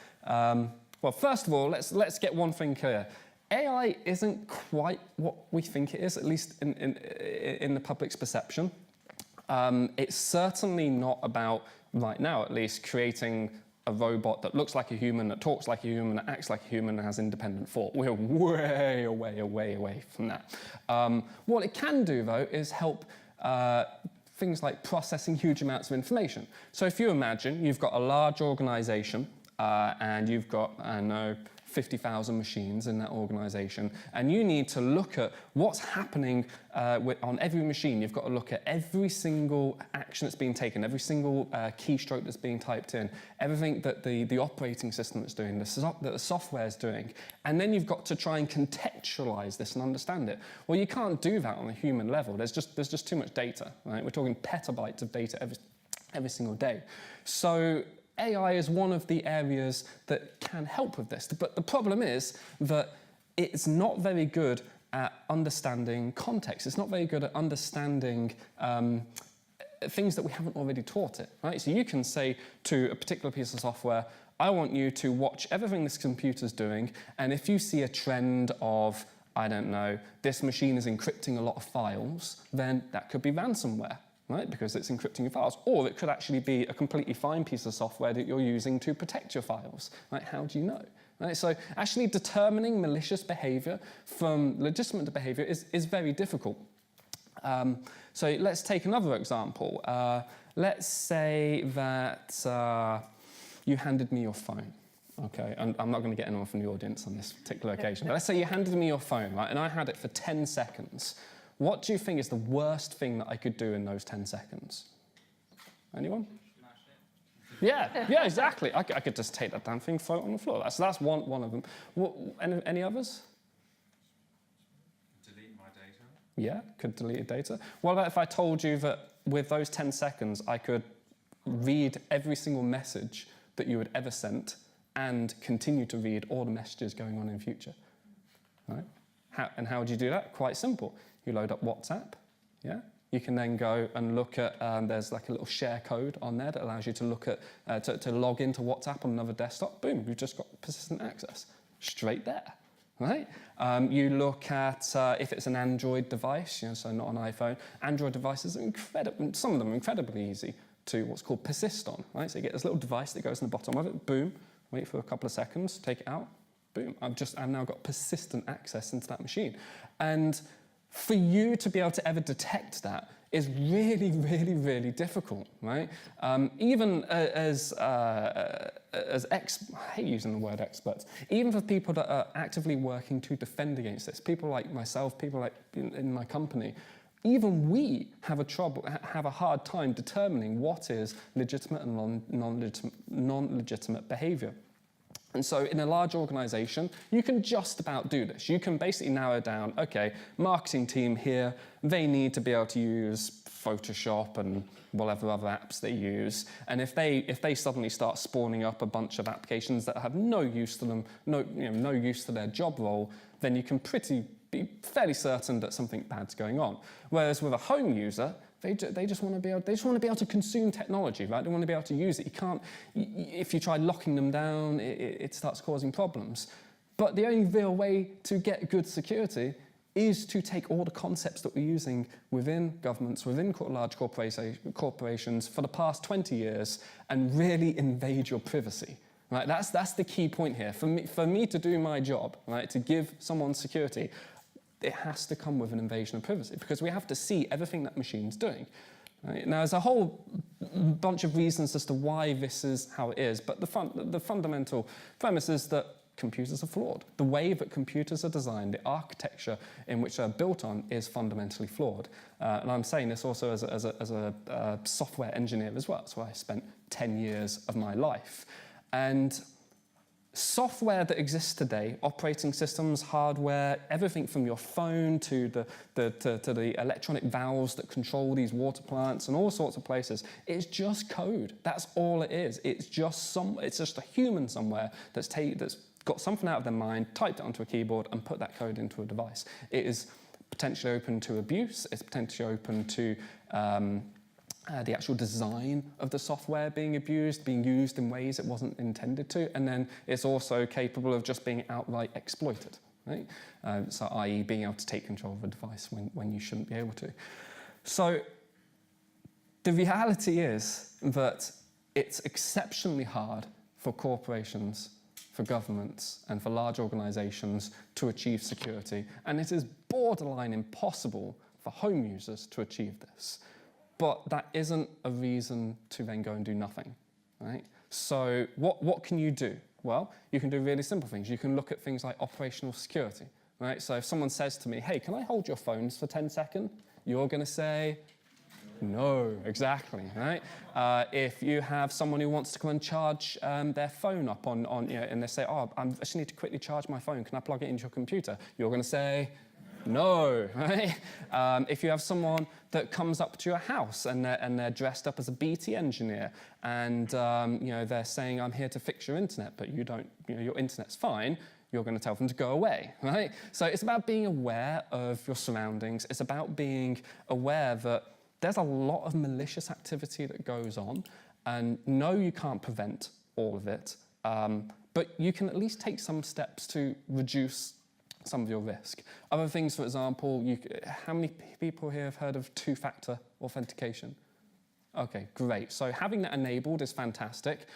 well, first of all, let's get one thing clear. AI isn't quite what we think it is, at least in the public's perception. It's certainly not about, right now at least, creating a robot that looks like a human, that talks like a human, that acts like a human, and has independent thought. We're way away from that. What it can do, though, is help things like processing huge amounts of information. So if you imagine you've got a large organization, and you've got, 50,000 machines in that organization, and you need to look at what's happening on every machine. You've got to look at every single action that's being taken, every single keystroke that's being typed in, everything that the operating system is doing, that the software is doing, and then you've got to try and contextualize this and understand it. Well, you can't do that on a human level. There's just too much data, right? We're talking petabytes of data every single day. So AI is one of the areas that can help with this. But the problem is that it's not very good at understanding context. It's not very good at understanding things that we haven't already taught it, right? So you can say to a particular piece of software, I want you to watch everything this computer's doing, and if you see a trend of, I don't know, this machine is encrypting a lot of files, then that could be ransomware. Right? Because it's encrypting your files. Or it could actually be a completely fine piece of software that you're using to protect your files. Right? How do you know? Right? So actually determining malicious behavior from legitimate behavior is very difficult. So let's take another example. Let's say that you handed me your phone. Okay, and I'm not going to get anyone from the audience on this particular occasion. But let's say you handed me your phone, right? And I had it for 10 seconds. What do you think is the worst thing that I could do in those 10 seconds? Anyone? Smash it. Yeah, exactly. I could just take that damn thing, throw it on the floor. That's one of them. Any others? Delete my data. Yeah, could delete data. What about if I told you that with those 10 seconds, I could read every single message that you had ever sent and continue to read all the messages going on in future? Right? How do you do that? Quite simple. You load up WhatsApp, yeah? You can then go and look at, there's like a little share code on there that allows you to look at, to log into WhatsApp on another desktop. Boom, you've just got persistent access straight there, right? You look at, if it's an Android device, so not an iPhone, Android devices are some of them are incredibly easy to what's called persist on, right? So you get this little device that goes in the bottom of it, boom, wait for a couple of seconds, take it out, boom, I've now got persistent access into that machine. And for you to be able to ever detect that is really, really, really difficult, right? Even I hate using the word experts, even for people that are actively working to defend against this, people like myself, people like in my company, even we have a hard time determining what is legitimate and non-legitimate behavior. And so in a large organization, you can just about do this. You can basically narrow down, okay, marketing team here, they need to be able to use Photoshop and whatever other apps they use. And if they suddenly start spawning up a bunch of applications that have no use to them, no use to their job role, then you can be fairly certain that something bad's going on. Whereas with a home user, they just want to be able to consume technology, right? They want to be able to use it. You can't, if you try locking them down, it starts causing problems. But the only real way to get good security is to take all the concepts that we're using within governments, within large corporations for the past 20 years and really invade your privacy. Right? That's the key point here. For me to do my job, right, to give someone security, it has to come with an invasion of privacy because we have to see everything that machine's doing. Right? Now, there's a whole bunch of reasons as to why this is how it is, but the fundamental premise is that computers are flawed. The way that computers are designed, the architecture in which they're built on is fundamentally flawed. And I'm saying this also as a software engineer as well. That's where I spent 10 years of my life. And software that exists today, operating systems, hardware, everything from your phone to the electronic valves that control these water plants and all sorts of places, it's just code. That's all it is. It's just a human somewhere that's got something out of their mind, typed it onto a keyboard and put that code into a device. It is potentially open to abuse. It's potentially open to the actual design of the software being used in ways it wasn't intended to, and then it's also capable of just being outright exploited, right? So i.e. being able to take control of a device when you shouldn't be able to. So the reality is that it's exceptionally hard for corporations, for governments, and for large organizations to achieve security, and it is borderline impossible for home users to achieve this. But that isn't a reason to then go and do nothing, right? So what can you do? Well, you can do really simple things. You can look at things like operational security, right? So if someone says to me, hey, can I hold your phones for 10 seconds? You're going to say, no, exactly, right? If you have someone who wants to come and charge their phone up and they say, oh, I just need to quickly charge my phone. Can I plug it into your computer? You're going to say, no, right? If you have someone that comes up to your house and they're dressed up as a BT engineer and they're saying, I'm here to fix your internet, but you don't, your internet's fine, you're going to tell them to go away, right? So it's about being aware of your surroundings. It's about being aware that there's a lot of malicious activity that goes on, and no, you can't prevent all of it, but you can at least take some steps to reduce some of your risk. Other things, for example, how many people here have heard of two-factor authentication? Okay, great. So having that enabled is fantastic.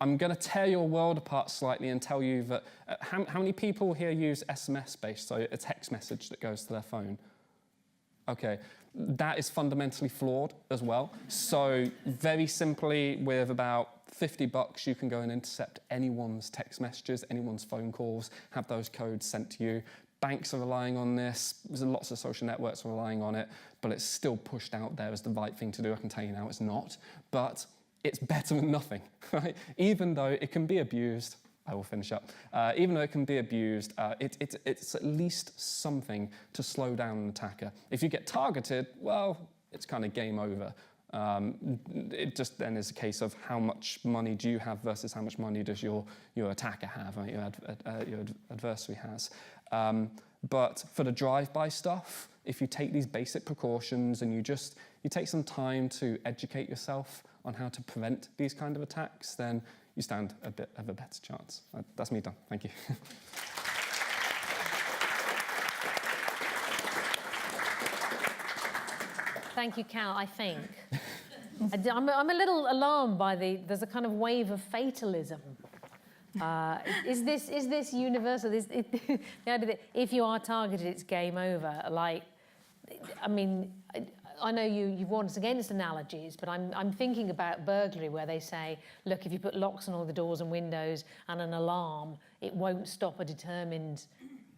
I'm going to tear your world apart slightly and tell you that how many people here use SMS-based, so a text message that goes to their phone? Okay, that is fundamentally flawed as well. So very simply, with about $50, you can go and intercept anyone's text messages, anyone's phone calls, have those codes sent to you. Banks are relying on this. There's lots of social networks are relying on it, but it's still pushed out there as the right thing to do. I can tell you now it's not, but it's better than nothing, right? Even though it can be abused, I will finish up. Even though it can be abused, it's at least something to slow down an attacker. If you get targeted, well, it's kind of game over. It just then is a case of how much money do you have versus how much money does your attacker have, right? Your adversary has. But for the drive-by stuff, if you take these basic precautions and you take some time to educate yourself on how to prevent these kind of attacks, then you stand a bit of a better chance. That's me done. Thank you. Thank you, Cal, I think. I'm a little alarmed by there's a kind of wave of fatalism. Is this universal? The idea that if you are targeted, it's game over. Like, I mean, I know you've warned us against analogies, but I'm thinking about burglary, where they say, look, if you put locks on all the doors and windows and an alarm, it won't stop a determined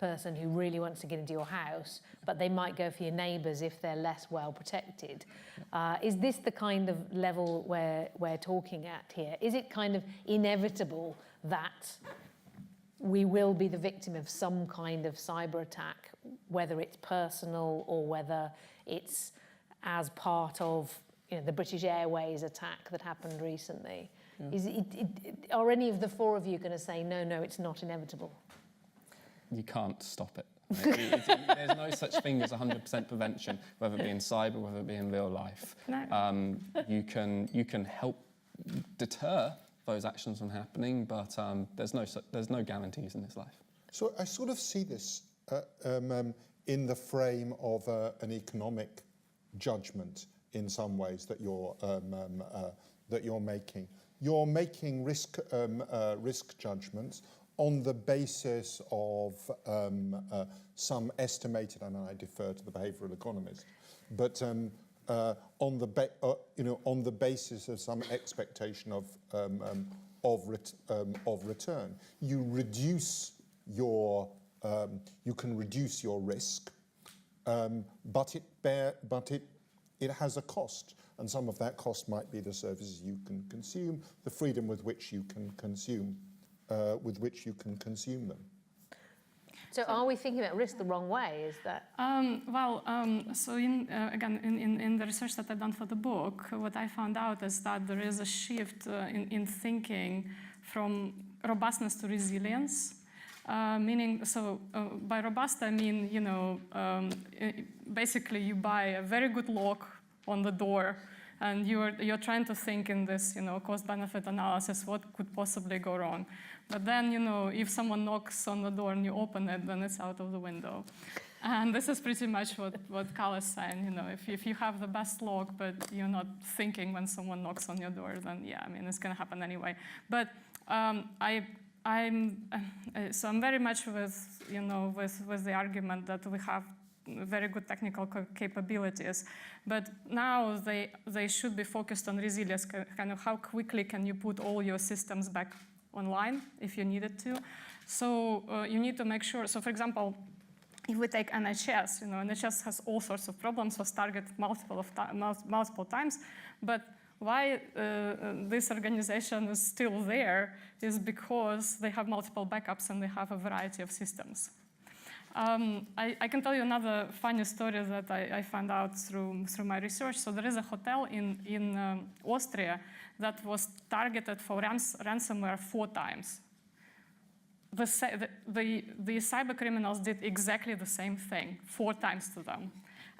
person who really wants to get into your house, but they might go for your neighbours if they're less well protected. Is this the kind of level we're talking at here? Is it kind of inevitable that we will be the victim of some kind of cyber attack, whether it's personal or whether it's as part of the British Airways attack that happened recently? Are any of the four of you going to say, no, it's not inevitable? You can't stop it. There's no such thing as 100% prevention, whether it be in cyber, whether it be in real life. No. You can help deter those actions from happening, but there's no guarantees in this life. So I sort of see this in the frame of an economic judgment in some ways that you're making. You're making risk judgments on the basis of some estimated, and I defer to the behavioural economists, but on the basis of some expectation of return, you can reduce your risk, but it has a cost, and some of that cost might be the services you can consume, the freedom with which you can consume. Them. So are we thinking about risk the wrong way? Is that? So again, in the research that I've done for the book, what I found out is that there is a shift in thinking from robustness to resilience. Meaning, so by robust I mean, basically you buy a very good lock on the door, and you're trying to think in this, cost-benefit analysis, what could possibly go wrong. But then, if someone knocks on the door and you open it, then it's out of the window. And this is pretty much what Cal is saying. If you have the best lock, but you're not thinking when someone knocks on your door, then yeah, it's going to happen anyway. But I'm very much with the argument that we have very good technical capabilities, but now they should be focused on resilience, kind of how quickly can you put all your systems back online if you needed to. So you need to make sure, so for example, if we take NHS, NHS has all sorts of problems, was targeted multiple times, but why this organization is still there is because they have multiple backups and they have a variety of systems. I can tell you another funny story that I found out through my research. So there is a hotel in Austria that was targeted for ransomware 4 times. The cyber criminals did exactly the same thing 4 times to them.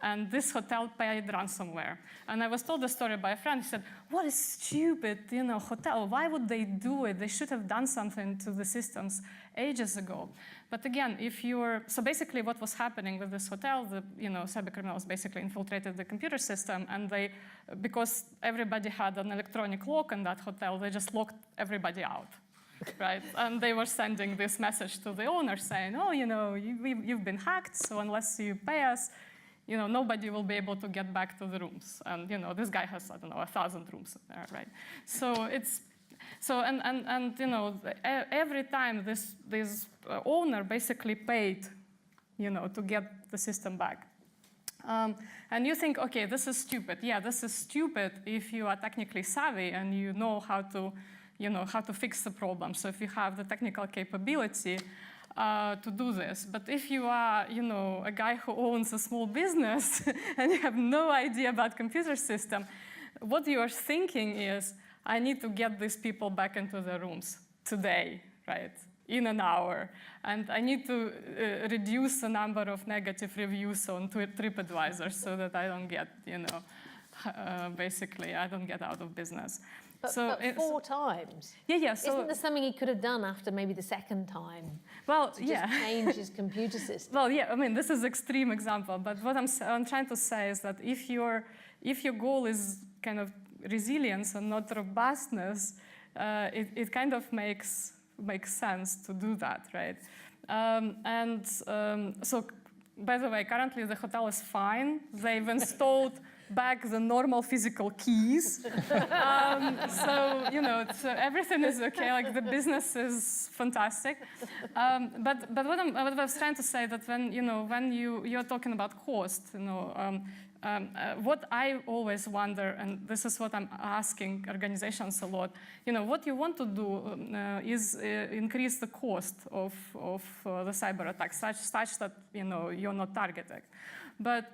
And this hotel paid ransomware. And I was told the story by a friend. He said, what a stupid hotel. Why would they do it? They should have done something to the systems ages ago. But again, so basically what was happening with this hotel, the cyber criminals basically infiltrated the computer system, and because everybody had an electronic lock in that hotel, they just locked everybody out. Right? And they were sending this message to the owner saying, oh, you've been hacked, so unless you pay us, nobody will be able to get back to the rooms. And, this guy has, 1,000 rooms in there, right? So every time this owner basically paid, to get the system back. And you think, okay, this is stupid. Yeah, this is stupid if you are technically savvy and you know how to fix the problem. So if you have the technical capability to do this. But if you are, a guy who owns a small business and you have no idea about computer system, what you are thinking is, I need to get these people back into their rooms today, right? in an hour, and I need to reduce the number of negative reviews on TripAdvisor so that I don't get, basically, I don't get out of business. But 4 times? Yeah. So isn't there something he could have done after maybe the second time? Well, to just change his computer system? Well, yeah, I mean, this is an extreme example, but what I'm trying to say is that if your goal is kind of resilience and not robustness, it kind of makes sense to do that, right? So, by the way, currently the hotel is fine. They've installed back the normal physical keys. So, so everything is okay, like the business is fantastic. But what I was trying to say that when you're talking about cost, what I always wonder, and this is what I'm asking organizations a lot, what you want to do is increase the cost of the cyber attacks such that you're not targeted. But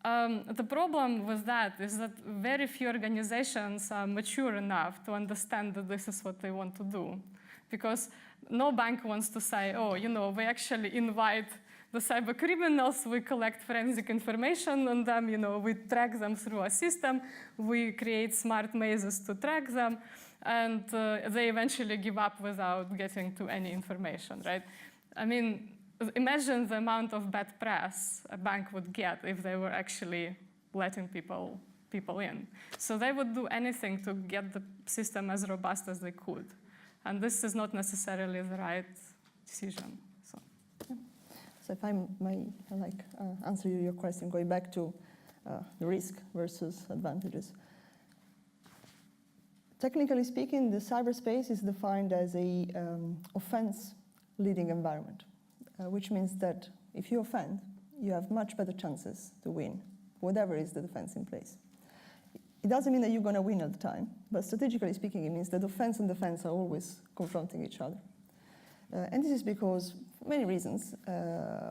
the problem with that is that very few organizations are mature enough to understand that this is what they want to do. Because no bank wants to say, oh, we actually invite the cyber criminals, we collect forensic information on them, we track them through a system, we create smart mazes to track them, and they eventually give up without getting to any information, right? I mean, imagine the amount of bad press a bank would get if they were actually letting people in. So they would do anything to get the system as robust as they could. And this is not necessarily the right decision. So if I may answer your question, going back to the risk versus advantages. Technically speaking, the cyberspace is defined as a offense-leading environment. Which means that if you offend, you have much better chances to win, whatever is the defense in place. It doesn't mean that you're going to win all the time, but strategically speaking, it means that offense and defense are always confronting each other. And this is because, for many reasons,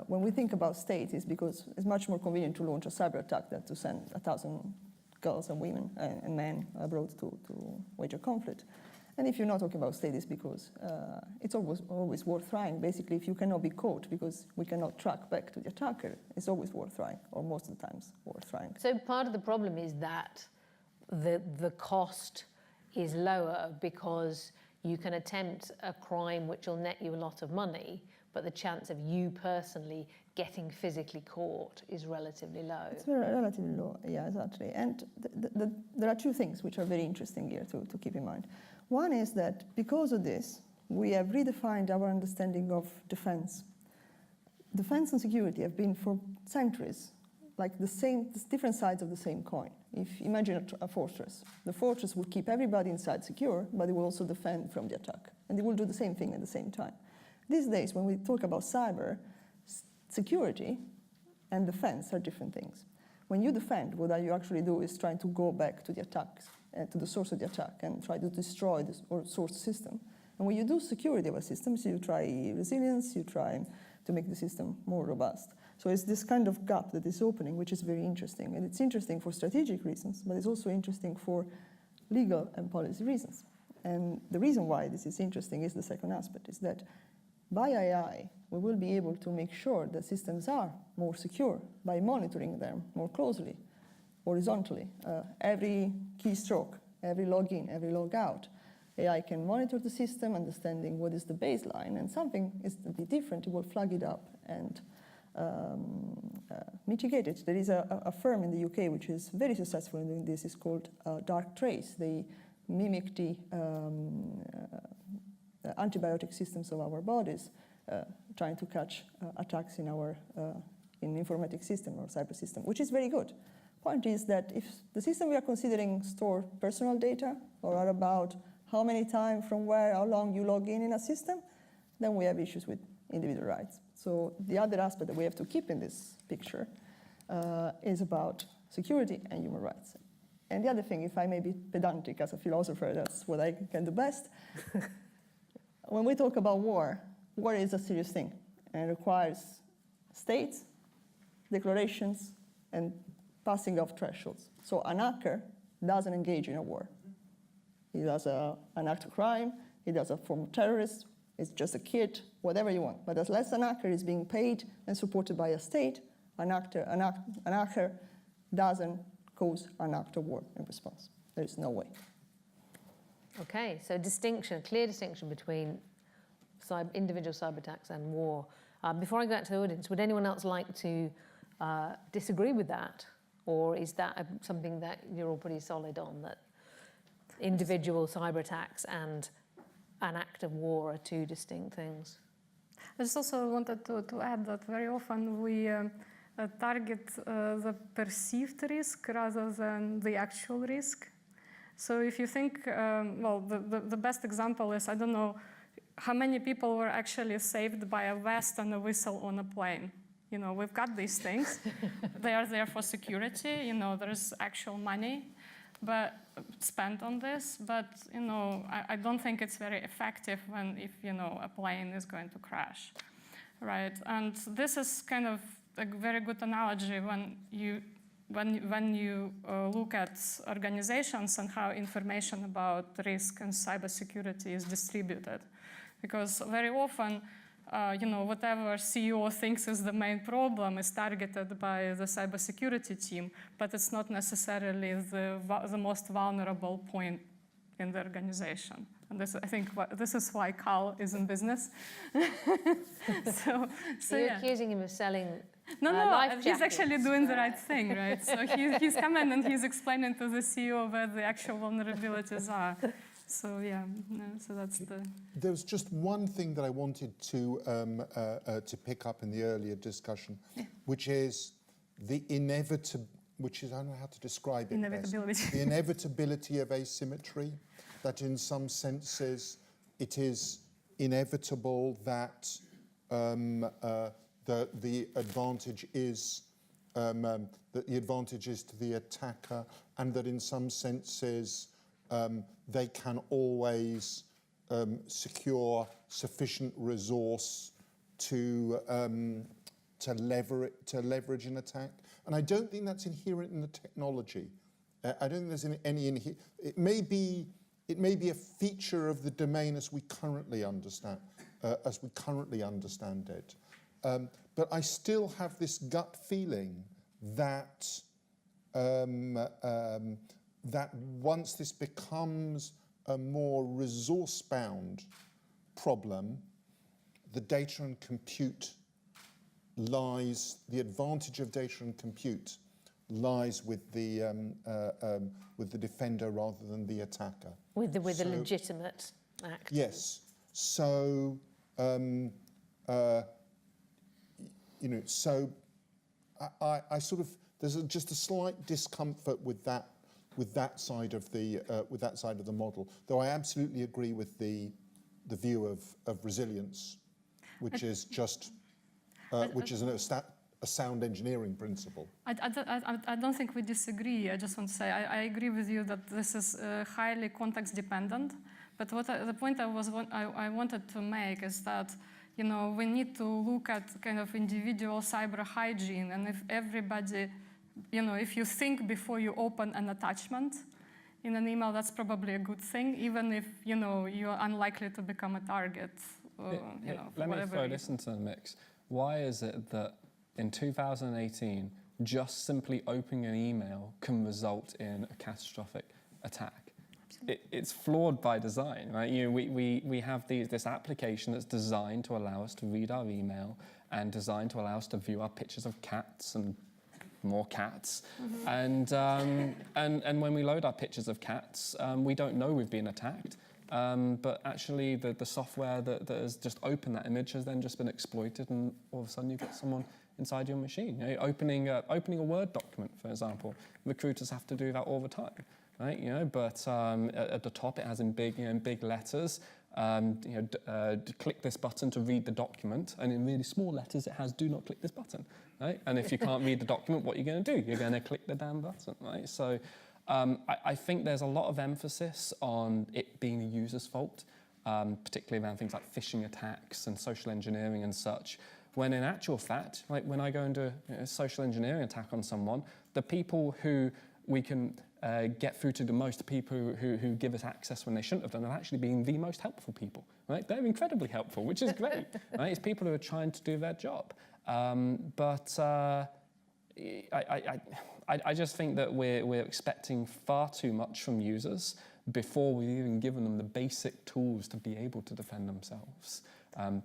when we think about state, it's because it's much more convenient to launch a cyber attack than to send 1,000 girls and women and men abroad to wage a conflict. And if you're not talking about state, it's because it's always worth trying. Basically, if you cannot be caught because we cannot track back to the attacker, it's always worth trying, or most of the times worth trying. So part of the problem is that the cost is lower because you can attempt a crime which will net you a lot of money, but the chance of you personally getting physically caught is relatively low. It's relatively low, yeah, exactly. And there are 2 things which are very interesting here to keep in mind. One is that because of this, we have redefined our understanding of defense. Defense and security have been for centuries like different sides of the same coin. If you imagine a fortress, the fortress will keep everybody inside secure, but it will also defend from the attack. And it will do the same thing at the same time. These days, when we talk about cyber, security and defense are different things. When you defend, what you actually do is trying to go back to the attacks, to the source of the attack, and try to destroy the source system. And when you do security of a system, so you try resilience, you try to make the system more robust. So it's this kind of gap that is opening, which is very interesting. And it's interesting for strategic reasons, but it's also interesting for legal and policy reasons. And the reason why this is interesting is the second aspect, is that by AI, we will be able to make sure that systems are more secure by monitoring them more closely, horizontally. Every keystroke, every login, every logout, AI can monitor the system, understanding what is the baseline, and something is to be different, it will flag it up and mitigate it. There is a firm in the UK which is very successful in doing this. It's called Dark Trace. They mimic the antibiotic systems of our bodies, trying to catch attacks in our in informatic system or cyber system, which is very good. Point is that if the system we are considering store personal data or are about how many times, from where, how long you log in a system, then we have issues with individual rights. So the other aspect that we have to keep in this picture is about security and human rights. And the other thing, if I may be pedantic as a philosopher, that's what I can do best. When we talk about war is a serious thing and requires states, declarations, and passing of thresholds. So an hacker doesn't engage in a war. He does an act of crime, he does a form of terrorism, It's just a kit, whatever you want. But unless an hacker is being paid and supported by a state, an hacker doesn't cause an act of war in response. There is no way. Okay, so clear distinction between individual cyber attacks and war. Before I go out to the audience, would anyone else like to disagree with that? Or is that something that you're all pretty solid on, that individual cyber attacks and an act of war are two distinct things? I just also wanted to add that very often we target the perceived risk rather than the actual risk. So if you think, well, the best example is, I don't know, how many people were actually saved by a vest and a whistle on a plane. You know, we've got these things. They are there for security. You know, there's actual money but spent on this. But, you know, I don't think it's very effective if, you know, a plane is going to crash, right? And this is kind of a very good analogy when you look at organizations and how information about risk and cybersecurity is distributed. Because very often, you know, whatever CEO thinks is the main problem is targeted by the cybersecurity team, but it's not necessarily the most vulnerable point in the organization. And this, I think, this is why Carl is in business. so You're yeah. accusing him of selling No, life he's jackets. actually doing the right thing, right? So he's coming and he's explaining to the CEO where the actual vulnerabilities are. So yeah, so that's the... There was just one thing that I wanted to pick up in the earlier discussion, which is the I don't know how to describe it Inevitability. best. The inevitability of asymmetry, that in some senses it is inevitable that the advantage is to the attacker, and that in some senses they can always secure sufficient resource to leverage an attack. And I don't think that's inherent in the technology. I don't think there's any it may be a feature of the domain as we currently understand it. But I still have this gut feeling that that once this becomes a more resource-bound problem, the data and compute the advantage of data and compute lies with the defender rather than the attacker. With the legitimate act. Yes. So, you know, so I sort of, there's just a slight discomfort with that side of the model. Though I absolutely agree with the view of resilience, which is just a sound engineering principle. I don't think we disagree. I just want to say I agree with you that this is highly context dependent. But the point I wanted to make is that, you know, we need to look at kind of individual cyber hygiene, and if everybody, you know, if you think before you open an attachment in an email, that's probably a good thing, even if, you know, you're unlikely to become a target. You know, let me throw reason. this into the mix. Why is it that in 2018, just simply opening an email can result in a catastrophic attack? It's flawed by design, right? You know, we have this application that's designed to allow us to read our email and designed to allow us to view our pictures of cats and more cats. Mm-hmm. And when we load our pictures of cats, we don't know we've been attacked. But actually, the software that has just opened that image has then just been exploited, and all of a sudden you've got someone inside your machine. You know, opening a Word document, for example, recruiters have to do that all the time. Right, you know, but at the top it has in big letters, click this button to read the document, and in really small letters it has do not click this button, right? And if you can't read the document, what are you going to do? You're going to click the damn button, right? So I think there's a lot of emphasis on it being the user's fault, particularly around things like phishing attacks and social engineering and such, when in actual fact, like when I go and do a social engineering attack on someone, the people who we can get through to the most people who give us access when they shouldn't have done, have actually been the most helpful people, right? They're incredibly helpful, which is great, right? It's people who are trying to do their job. I just think that we're expecting far too much from users before we've even given them the basic tools to be able to defend themselves.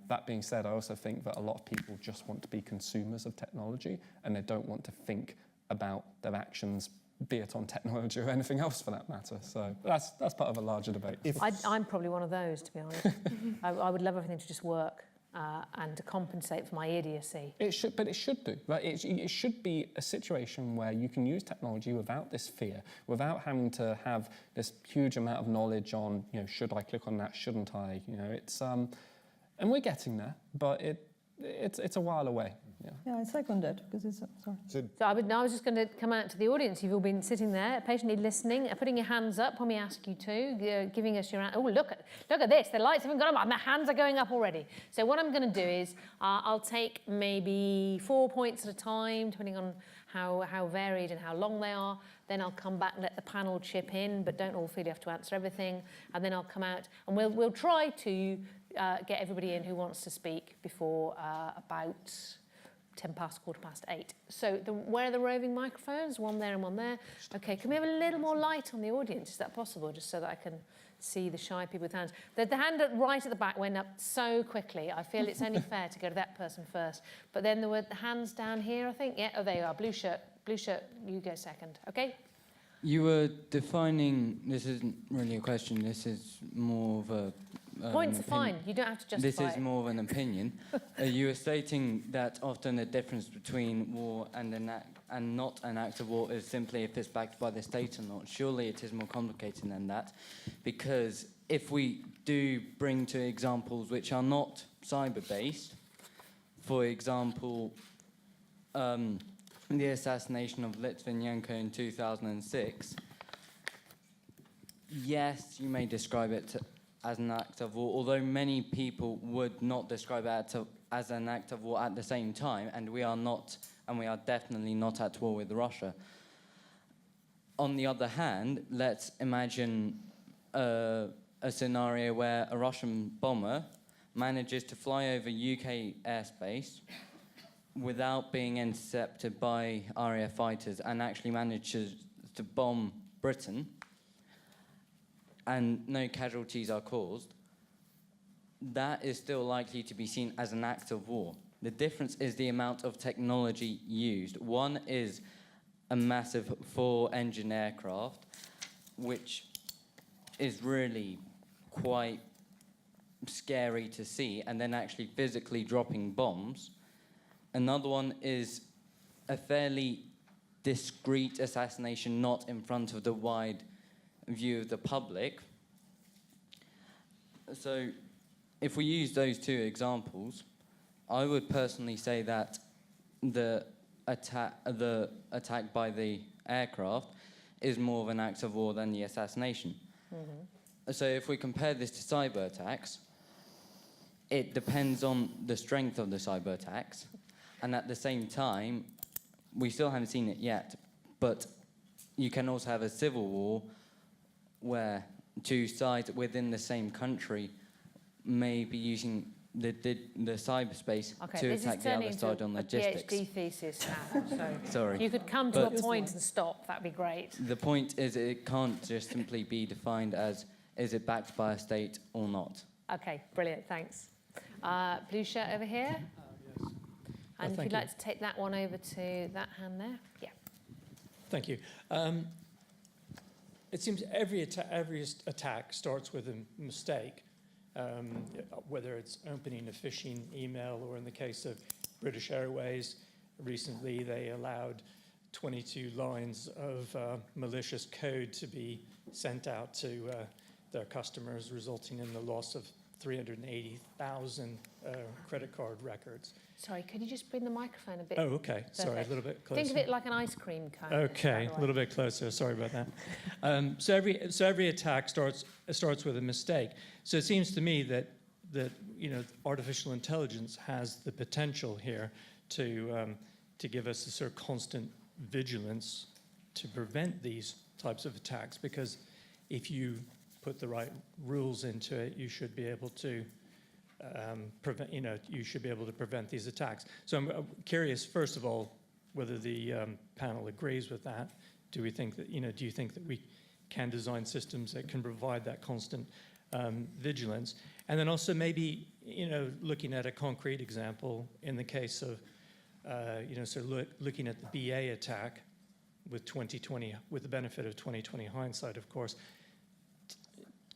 That being said, I also think that a lot of people just want to be consumers of technology and they don't want to think about their actions, be it on technology or anything else for that matter. So that's part of a larger debate. I'm probably one of those, to be honest. I would love everything to just work and to compensate for my idiocy. It should do. Right? It should be a situation where you can use technology without this fear, without having to have this huge amount of knowledge on, should I click on that, shouldn't I? It's and we're getting there, but it's a while away. Yeah, I second that because it's sorry. So I was just going to come out to the audience. You've all been sitting there, patiently listening, putting your hands up when we ask you to, giving us your... Oh, look at this. The lights haven't gone up and the hands are going up already. So what I'm going to do is I'll take maybe 4 points at a time, depending on how varied and how long they are. Then I'll come back and let the panel chip in, but don't all feel you have to answer everything. And then I'll come out and we'll try to get everybody in who wants to speak before about 10 past, 8:15. So where are the roving microphones? One there and one there. Okay, can we have a little more light on the audience? Is that possible? Just so that I can see the shy people with hands. The hand right at the back went up so quickly. I feel it's only fair to go to that person first. But then there were the hands down here, I think. Yeah, oh, there you are. Blue shirt, you go second. Okay? You were defining, this isn't really a question, this is more of a... Points are fine, you don't have to justify This is more of an opinion. You were stating that often the difference between war and not an act of war is simply if it's backed by the state or not. Surely it is more complicated than that, because if we do bring to examples which are not cyber-based, for example, the assassination of Litvinenko in 2006, yes, you may describe it as an act of war, although many people would not describe it as an act of war at the same time, and we are definitely not at war with Russia. On the other hand, let's imagine a scenario where a Russian bomber manages to fly over UK airspace without being intercepted by RAF fighters and actually manages to bomb Britain, and no casualties are caused, that is still likely to be seen as an act of war. The difference is the amount of technology used. One is a massive 4-engine aircraft, which is really quite scary to see, and then actually physically dropping bombs. Another one is a fairly discreet assassination, not in front of the wide view of the public. So if we use those two examples, I would personally say that the attack by the aircraft is more of an act of war than the assassination. Mm-hmm. So if we compare this to cyber attacks, it depends on the strength of the cyber attacks, and at the same time, we still haven't seen it yet, but you can also have a civil war where two sides within the same country may be using the cyberspace to attack the other side on logistics. PhD thesis now, so Sorry. You could come to a point and stop, that'd be great. The point is it can't just simply be defined as is it backed by a state or not. Okay, brilliant, thanks. Blue shirt over here. Yes. And if you'd like to take that one over to that hand there. Yeah. Thank you. It seems every attack starts with a mistake, whether it's opening a phishing email, or in the case of British Airways, recently they allowed 22 lines of malicious code to be sent out to their customers, resulting in the loss of 380,000 credit card records. Sorry, could you just bring the microphone a bit? Oh, okay. Sorry, a little bit closer. Think of it like an ice cream cone. Okay, a little bit closer. Sorry about that. So every attack starts with a mistake. So it seems to me that artificial intelligence has the potential here to give us a sort of constant vigilance to prevent these types of attacks, because if you put the right rules into it, you should be able to prevent these attacks. So I'm curious, first of all, whether the panel agrees with that. Do you think that we can design systems that can provide that constant vigilance? And then also maybe, looking at a concrete example in the case of, looking at the BA attack with 2020, with the benefit of 2020 hindsight, of course.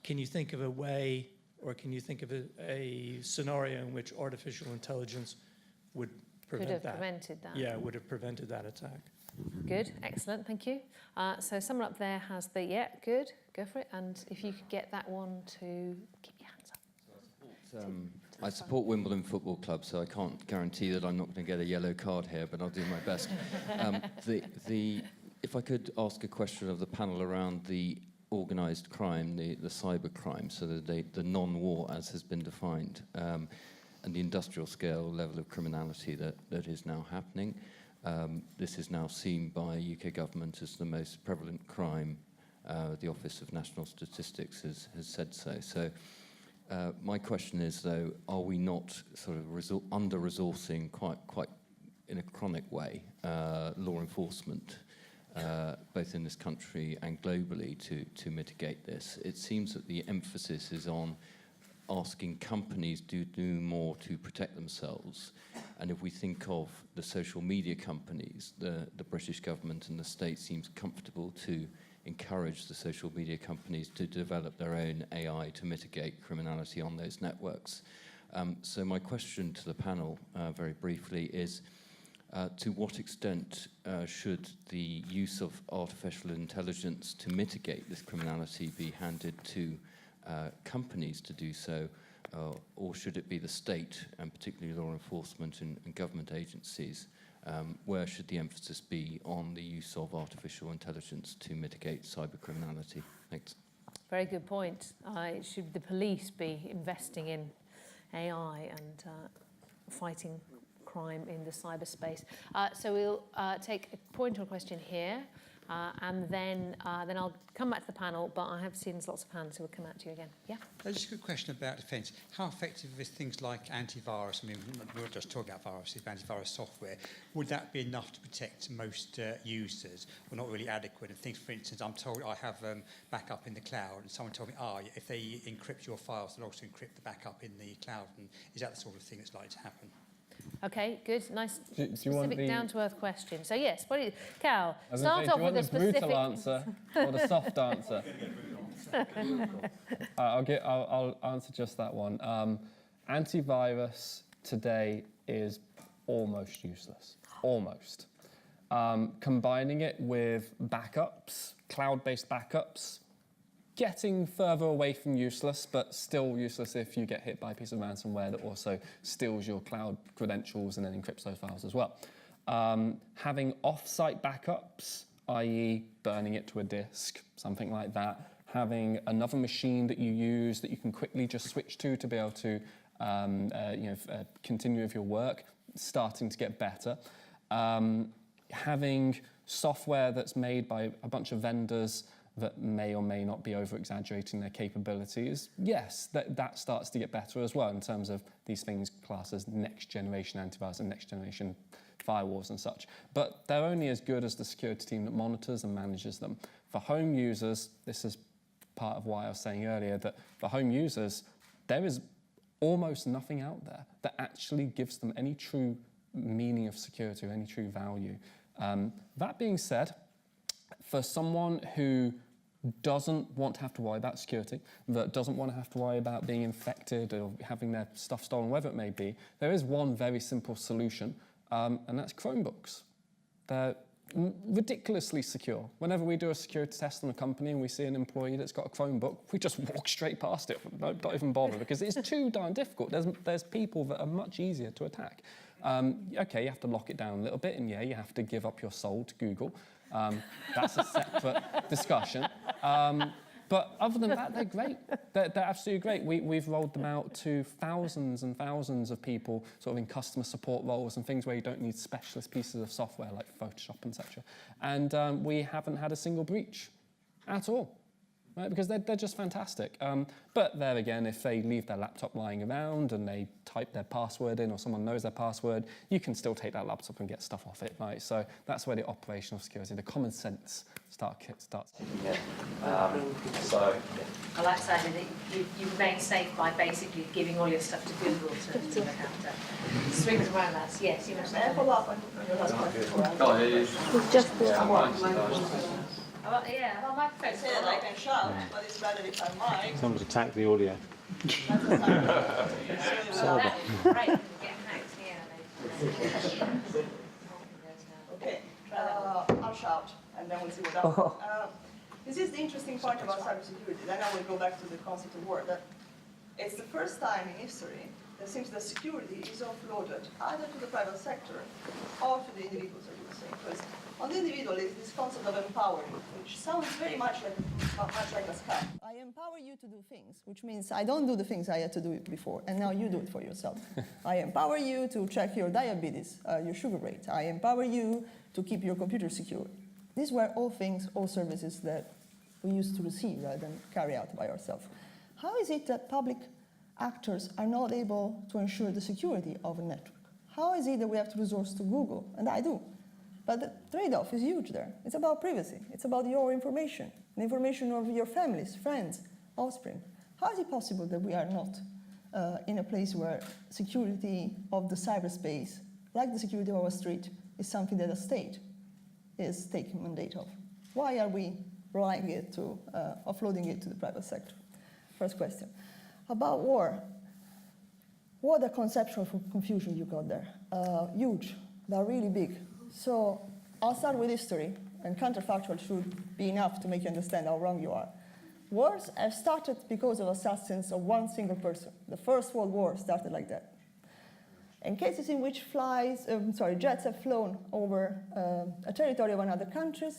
Can you think of a way, or can you think of a scenario in which artificial intelligence would prevent that? Could have prevented that. Yeah, would have prevented that attack. Good, excellent, thank you. So someone up there has the, yeah, good, go for it. And if you could get that one to keep your hands up. I support Wimbledon Football Club, so I can't guarantee that I'm not going to get a yellow card here, but I'll do my best. If I could ask a question of the panel around the organised crime, the cyber crime, so the non-war as has been defined, and the industrial scale level of criminality that is now happening. This is now seen by UK government as the most prevalent crime. The Office of National Statistics has said so. So my question is, though, are we not sort of under-resourcing quite in a chronic way law enforcement, both in this country and globally, to mitigate this? It seems that the emphasis is on asking companies to do more to protect themselves. And if we think of the social media companies, the British government and the state seems comfortable to encourage the social media companies to develop their own AI to mitigate criminality on those networks. So my question to the panel, very briefly, is to what extent should the use of artificial intelligence to mitigate this criminality be handed to companies to do so, or should it be the state, and particularly law enforcement and government agencies? Where should the emphasis be on the use of artificial intelligence to mitigate cyber criminality? Thanks. Very good point. Should the police be investing in AI and fighting crime in the cyberspace? So we'll take a pointer question here. And then I'll come back to the panel, but I have seen lots of hands, so we'll come out to you again. Yeah? Just a good question about defence. How effective is things like antivirus? I mean, we're not just talking about viruses, but antivirus software. Would that be enough to protect most users, or not really adequate? And things, for instance, I'm told I have backup in the cloud, and someone told me, if they encrypt your files, they'll also encrypt the backup in the cloud. And is that the sort of thing that's likely to happen? Okay, good, nice, Do you specific down-to-earth question. So yes, Cal, Start start off with a specific... brutal answer or the soft answer? I'll answer just that one. Antivirus today is almost useless, almost. Combining it with backups, cloud-based backups, getting further away from useless, but still useless if you get hit by a piece of ransomware that also steals your cloud credentials and then encrypts those files as well. Having off-site backups, i.e. burning it to a disk, something like that. Having another machine that you use that you can quickly just switch to be able to continue with your work, starting to get better. Having software that's made by a bunch of vendors that may or may not be over-exaggerating their capabilities, yes, that starts to get better as well in terms of these things classed as next-generation antivirus and next-generation firewalls and such. But they're only as good as the security team that monitors and manages them. For home users, this is part of why I was saying earlier that for home users, there is almost nothing out there that actually gives them any true meaning of security or any true value. That being said, for someone who doesn't want to have to worry about security, that doesn't want to have to worry about being infected or having their stuff stolen, whatever it may be, there is one very simple solution, and that's Chromebooks. They're ridiculously secure. Whenever we do a security test on a company and we see an employee that's got a Chromebook, we just walk straight past it. Don't even bother, because it's too darn difficult. There's people that are much easier to attack. Okay, you have to lock it down a little bit, and yeah, you have to give up your soul to Google. That's a separate discussion. But other than that, they're great. They're absolutely great. We've rolled them out to thousands and thousands of people, sort of in customer support roles and things where you don't need specialist pieces of software like Photoshop, etc. And we haven't had a single breach. at all. Right, because they're just fantastic. But there again, if they leave their laptop lying around and they type their password in or someone knows their password, you can still take that laptop and get stuff off it, right? So that's where the operational security, the common sense starts. I like saying that you remain safe by basically giving all your stuff to Google to look after. Swings around, lads. Yes, you mentioned that. Follow up on your last question. It's just the Well, yeah, well, microphone's Said I can shout, but it's better if I'm mic. Someone's attacked the audio. Right, get hacked here. Okay, I'll shout, and then we'll see what happens. This is the interesting part about cybersecurity. Then I will go back to the concept of war. That it's the first time in history that seems that security is offloaded either to the private sector or to the individuals, I would say. Because on the individual is this concept of empowering, which sounds very much like a scam. I empower you to do things, which means I don't do the things I had to do before, and now you do it for yourself. I empower you to check your diabetes, your sugar rate. I empower you to keep your computer secure. These were all things, all services that we used to receive rather than carry out by ourselves. How is it that public actors are not able to ensure the security of a network? How is it that we have to resort to Google? And I do. But the trade-off is huge there. It's about privacy. It's about your information, the information of your families, friends, offspring. How is it possible that we are not in a place where security of the cyberspace, like the security of our street, is something that a state is taking mandate of? Why are we relying it to, offloading it to the private sector? First question. About war, what a conceptual confusion you got there. Huge, but really big. So I'll start with history, and counterfactual should be enough to make you understand how wrong you are. Wars have started because of assassins of one single person. The First World War started like that. In cases in which jets have flown over a territory of another country,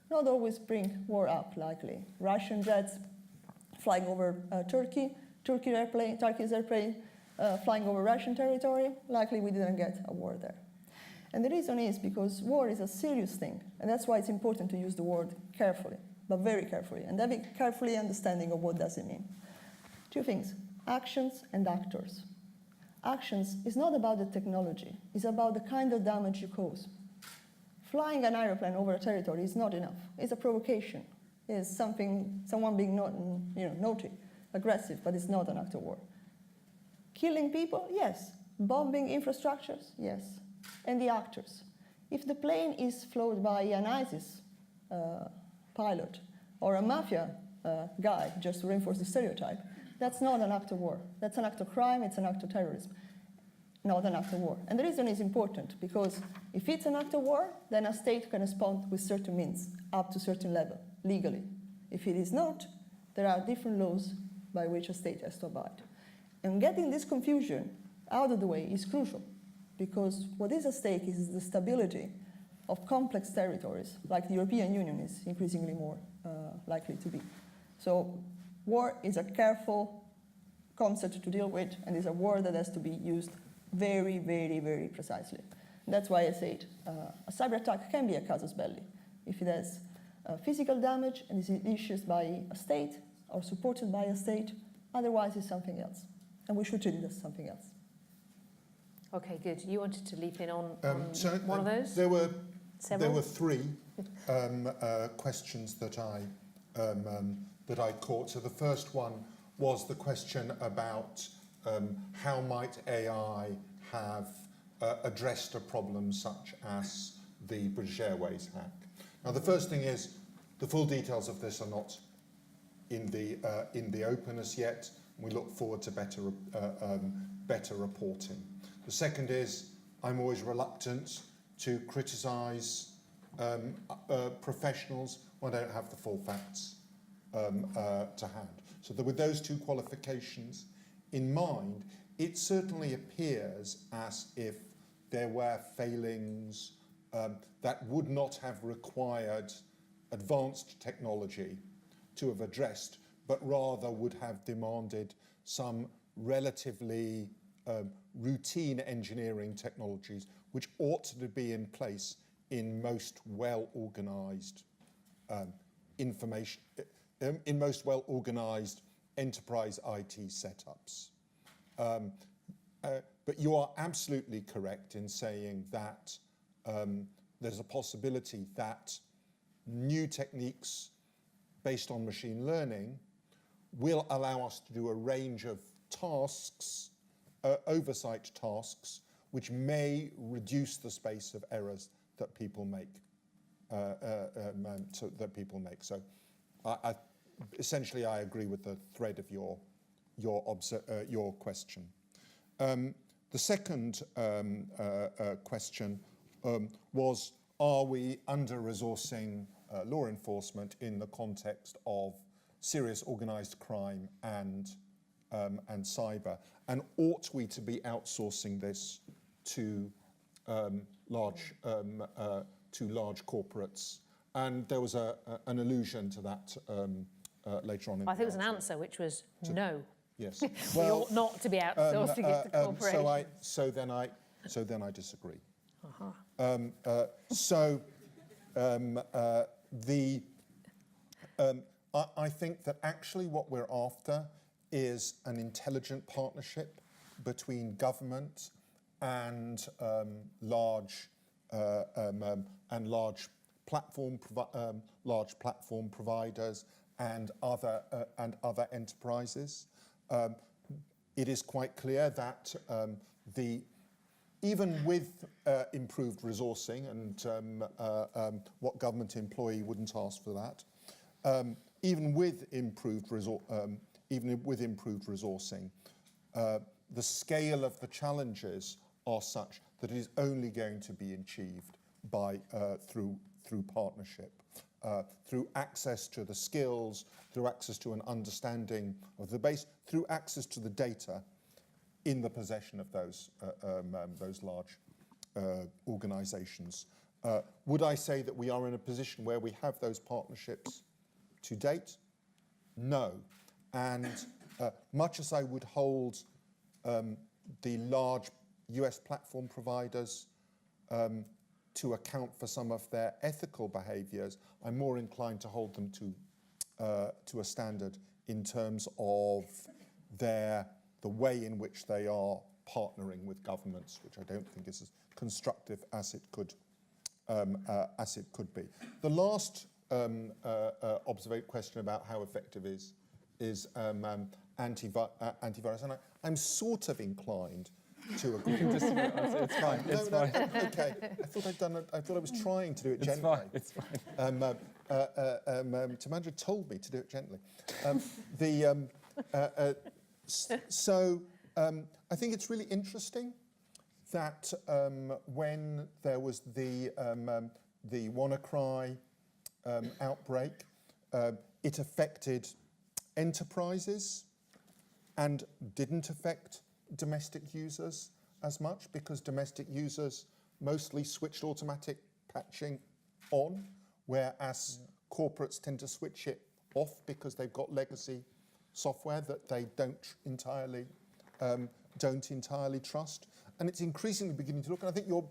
not always bring war up, likely. Russian jets flying over Turkey's airplane flying over Russian territory, likely we didn't get a war there. And the reason is because war is a serious thing, and that's why it's important to use the word carefully, but very carefully, and having carefully understanding of what does it mean. Two things, actions and actors. Actions is not about the technology, it's about the kind of damage you cause. Flying an aeroplane over a territory is not enough. It's a provocation. It's someone being naughty, aggressive, but it's not an act of war. Killing people, yes. Bombing infrastructures, yes. And the actors. If the plane is flown by an ISIS pilot or a mafia guy, just to reinforce the stereotype, that's not an act of war. That's an act of crime, it's an act of terrorism, not an act of war. And the reason is important, because if it's an act of war, then a state can respond with certain means, up to a certain level, legally. If it is not, there are different laws by which a state has to abide. And getting this confusion out of the way is crucial, because what is at stake is the stability of complex territories, like the European Union is increasingly more likely to be. So war is a careful concept to deal with, and is a word that has to be used very, very, very precisely. And that's why I said a cyber attack can be a casus belli if it has physical damage and is issued by a state or supported by a state. Otherwise, it's something else, and we should treat it as something else. Okay, good. You wanted to leap in on one of those? There were Several? three questions that I caught. So the first one was the question about how might AI have addressed a problem such as the British Airways hack. Now, the first thing is the full details of this are not in the open as yet. We look forward to better reporting. The second is I'm always reluctant to criticise professionals when I don't have the full facts to hand. So that with those two qualifications in mind, it certainly appears as if there were failings that would not have required advanced technology to have addressed, but rather would have demanded some relatively routine engineering technologies which ought to be in place in most well-organised information, in most well-organized enterprise IT setups. But you are absolutely correct in saying that there's a possibility that new techniques based on machine learning will allow us to do a range of tasks, oversight tasks, which may reduce the space of errors that people make. So, essentially, I agree with the thread of your question. The second question was: are we under-resourcing law enforcement in the context of serious organised crime and cyber, and ought we to be outsourcing this to large corporates? And there was an allusion to that later on. I think there was an answer, which was no. Yes. We ought not to be outsourcing it to corporations. So then I disagree. I think that actually what we're after is an intelligent partnership between government and large platform providers and other enterprises. It is quite clear that even with improved resourcing, and what government employee wouldn't ask for that, even with improved resourcing, the scale of the challenges are such that it is only going to be achieved through partnership, through access to the skills, through access to an understanding of the base, through access to the data in the possession of those large organizations. Would I say that we are in a position where we have those partnerships to date? No. And much as I would hold the large US platform providers to account for some of their ethical behaviors, I'm more inclined to hold them to a standard in terms of the way in which they are partnering with governments, which I don't think is as constructive as it could be. The last observation question about how effective is antivirus, and I'm sort of inclined to agree. It's fine. It's fine. Okay. I thought I was trying to do it gently. It's fine. Timandra told me to do it gently. I think it's really interesting that when there was the WannaCry outbreak, it affected enterprises and didn't affect domestic users as much, because domestic users mostly switched automatic patching on, whereas corporates tend to switch it off because they've got legacy software that they don't entirely trust. And it's increasingly beginning to look, and I think your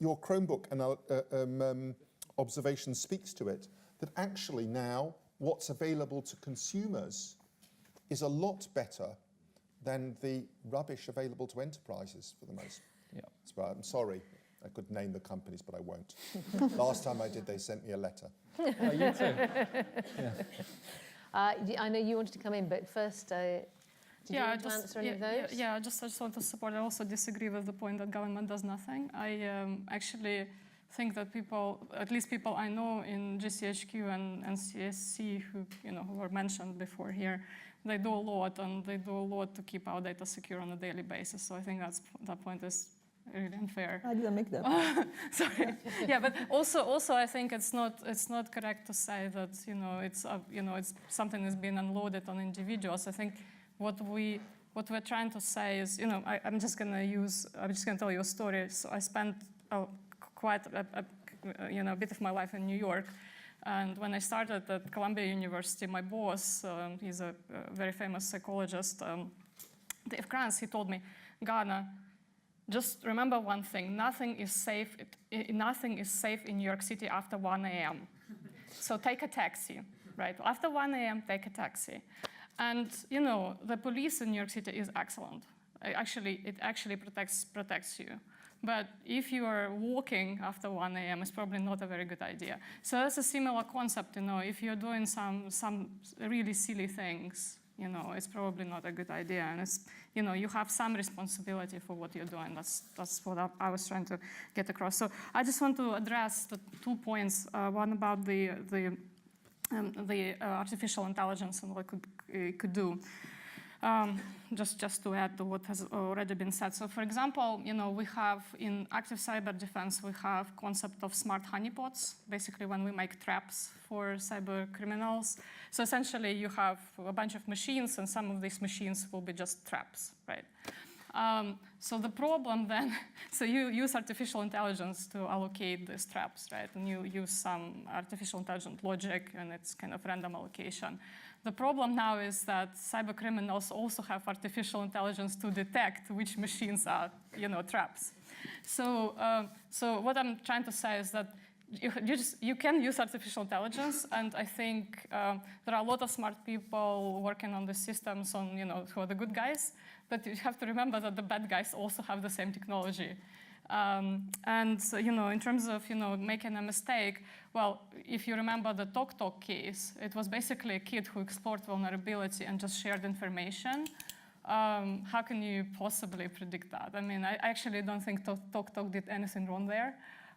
Chromebook observation speaks to it, that actually now what's available to consumers is a lot better than the rubbish available to enterprises for the most. Yeah. I'm sorry, I could name the companies, but I won't. Last time I did, they sent me a letter. You too. Yeah. I know you wanted to come in, but first, did you want to answer any of those? I just want to support. I also disagree with the point that government does nothing. I actually think that people, at least people I know in GCHQ and CSC, who were mentioned before here, they do a lot, and they do a lot to keep our data secure on a daily basis. So I think that point is really unfair. I didn't make that. Sorry. Yeah, but also I think it's not correct to say that it's something that's been unloaded on individuals. I think what we're trying to say is, I'm just going to tell you a story. So I spent quite a bit of my life in New York. And when I started at Columbia University, my boss, he's a very famous psychologist, Dave Kranz, he told me, Ghana, just remember one thing, nothing is safe in New York City after 1 a.m. So take a taxi, right? After 1 a.m., take a taxi. And, you know, the police in New York City is excellent. It actually protects you. But if you are walking after 1 a.m., it's probably not a very good idea. So that's a similar concept, you know, if you're doing some really silly things, you know, it's probably not a good idea. And it's, you know, you have some responsibility for what you're doing. That's what I was trying to get across. So I just want to address the 2 points. One about the artificial intelligence and what it could do. Just to add to what has already been said. So for example, you know, we have in active cyber defense, we have concept of smart honeypots, basically when we make traps for cyber criminals. So essentially you have a bunch of machines and some of these machines will be just traps, right? So the problem then, so you use artificial intelligence to allocate these traps, right? And you use some artificial intelligent logic and it's kind of random allocation. The problem now is that cyber criminals also have artificial intelligence to detect which machines are, you know, traps. So, so what I'm trying to say is that you can use artificial intelligence, and I think there are a lot of smart people working on the systems who are the good guys, but you have to remember that the bad guys also have the same technology. And so, you know, in terms of, you know, making a mistake, well, if you remember the TokTok case, it was basically a kid who explored vulnerability and just shared information. How can you possibly predict that? I mean, I actually don't think TokTok did anything wrong there.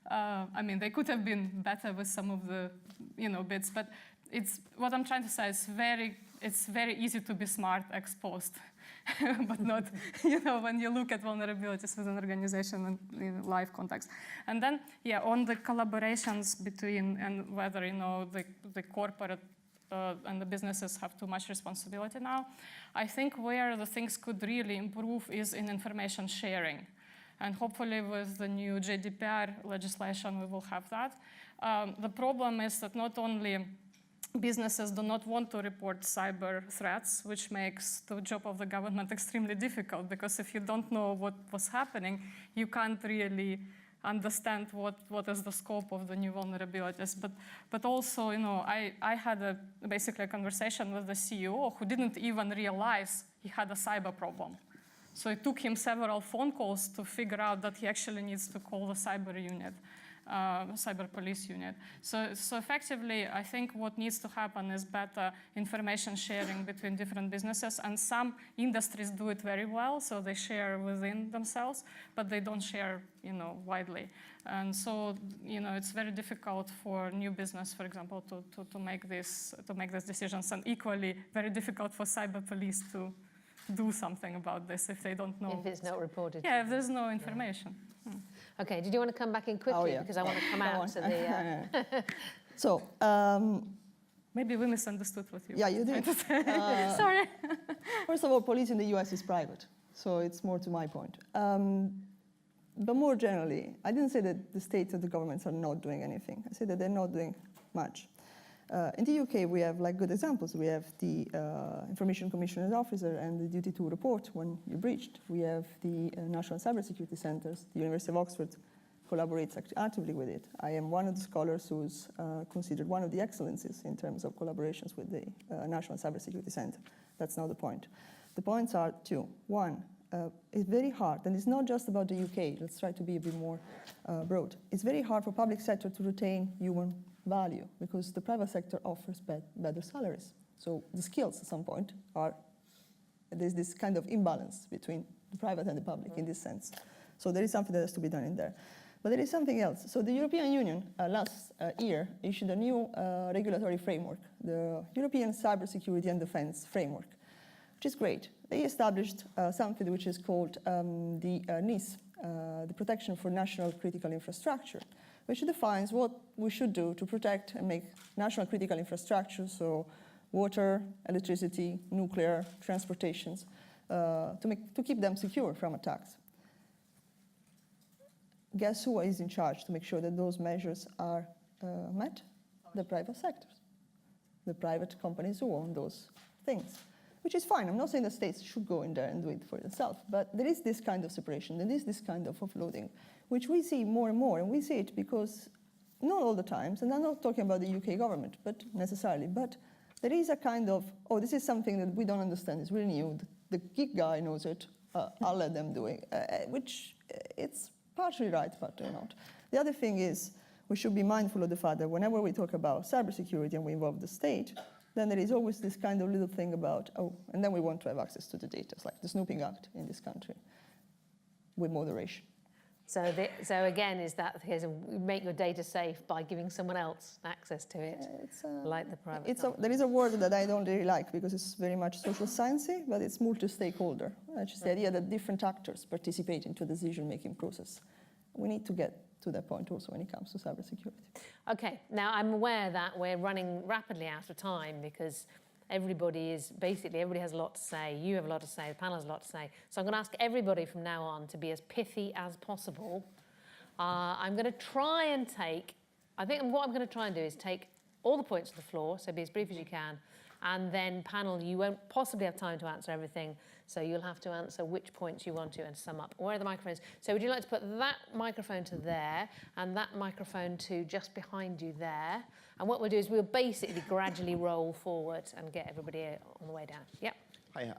I mean, they could have been better with some of the, you know, bits, but it's what I'm trying to say is it's very easy to be smart ex post, but not, you know, when you look at vulnerabilities within an organization and in live context. And then, yeah, on the collaborations between and whether, you know, the corporate and the businesses have too much responsibility now, I think where the things could really improve is in information sharing. And hopefully with the new GDPR legislation, we will have that. The problem is that not only businesses do not want to report cyber threats, which makes the job of the government extremely difficult, because if you don't know what was happening, you can't really understand what is the scope of the new vulnerabilities. But also, you know, I had basically a conversation with the CEO who didn't even realize he had a cyber problem. So it took him several phone calls to figure out that he actually needs to call the cyber unit, cyber police unit. So effectively, I think what needs to happen is better information sharing between different businesses. And some industries do it very well, so they share within themselves, but they don't share, you know, widely. And so, you know, it's very difficult for new business, for example, to make these decisions, and equally very difficult for cyber police to do something about this if they don't know. If it's not reported. Yeah, if there's no information. Okay, did you want to come back in quickly? Because I want to come out to the... So, maybe we misunderstood what you yeah, you did. Sorry. First of all, police in the US is private, so it's more to my point. But more generally, I didn't say that the states and the governments are not doing anything. I said that they're not doing much. In the UK, we have good examples. We have the Information Commissioner's Officer and the duty to report when you breached. We have the National Cybersecurity Centers. The University of Oxford collaborates actively with it. I am one of the scholars who's considered one of the excellencies in terms of collaborations with the National Cybersecurity Center. That's not the point. The points are two. One, it's very hard, and it's not just about the UK. Let's try to be a bit more broad. It's very hard for public sector to retain human value because the private sector offers better salaries. So the skills at some point there's this kind of imbalance between the private and the public in this sense. So there is something that has to be done in there. But there is something else. So the European Union last year issued a new regulatory framework, the European Cybersecurity and Defense Framework, which is great. They established something which is called the NIS, the Protection for National Critical Infrastructure, which defines what we should do to protect and make national critical infrastructure, so water, electricity, nuclear, transportations, to keep them secure from attacks. Guess who is in charge to make sure that those measures are met? The private sectors, the private companies who own those things, which is fine. I'm not saying the states should go in there and do it for themselves, but there is this kind of separation, there is this kind of offloading, which we see more and more, and we see it because not all the times, and I'm not talking about the UK government, but necessarily, but there is a kind of, oh, this is something that we don't understand, it's really new, the geek guy knows it, I'll let them do it, which it's partially right, partially not. The other thing is, we should be mindful of the fact that whenever we talk about cybersecurity and we involve the state, then there is always this kind of little thing about, oh, and then we want to have access to the data. It's like the Snooping Act in this country, with moderation. So again, is that make your data safe by giving someone else access to it, like the private? There is a word that I don't really like because it's very much social sciencey, but it's multi-stakeholder. It's just the idea that different actors participate into the decision-making process. We need to get to that point also when it comes to cybersecurity. Okay, now I'm aware that we're running rapidly out of time because everybody has a lot to say. You have a lot to say, the panel has a lot to say. So I'm going to ask everybody from now on to be as pithy as possible. I'm going to try and what I'm going to try and do is take all the points to the floor, so be as brief as you can, and then panel, you won't possibly have time to answer everything, so you'll have to answer which points you want to and sum up. Where are the microphones? So would you like to put that microphone to there and that microphone to just behind you there? And what we'll do is we'll basically gradually roll forward and get everybody on the way down. Yep. Hi.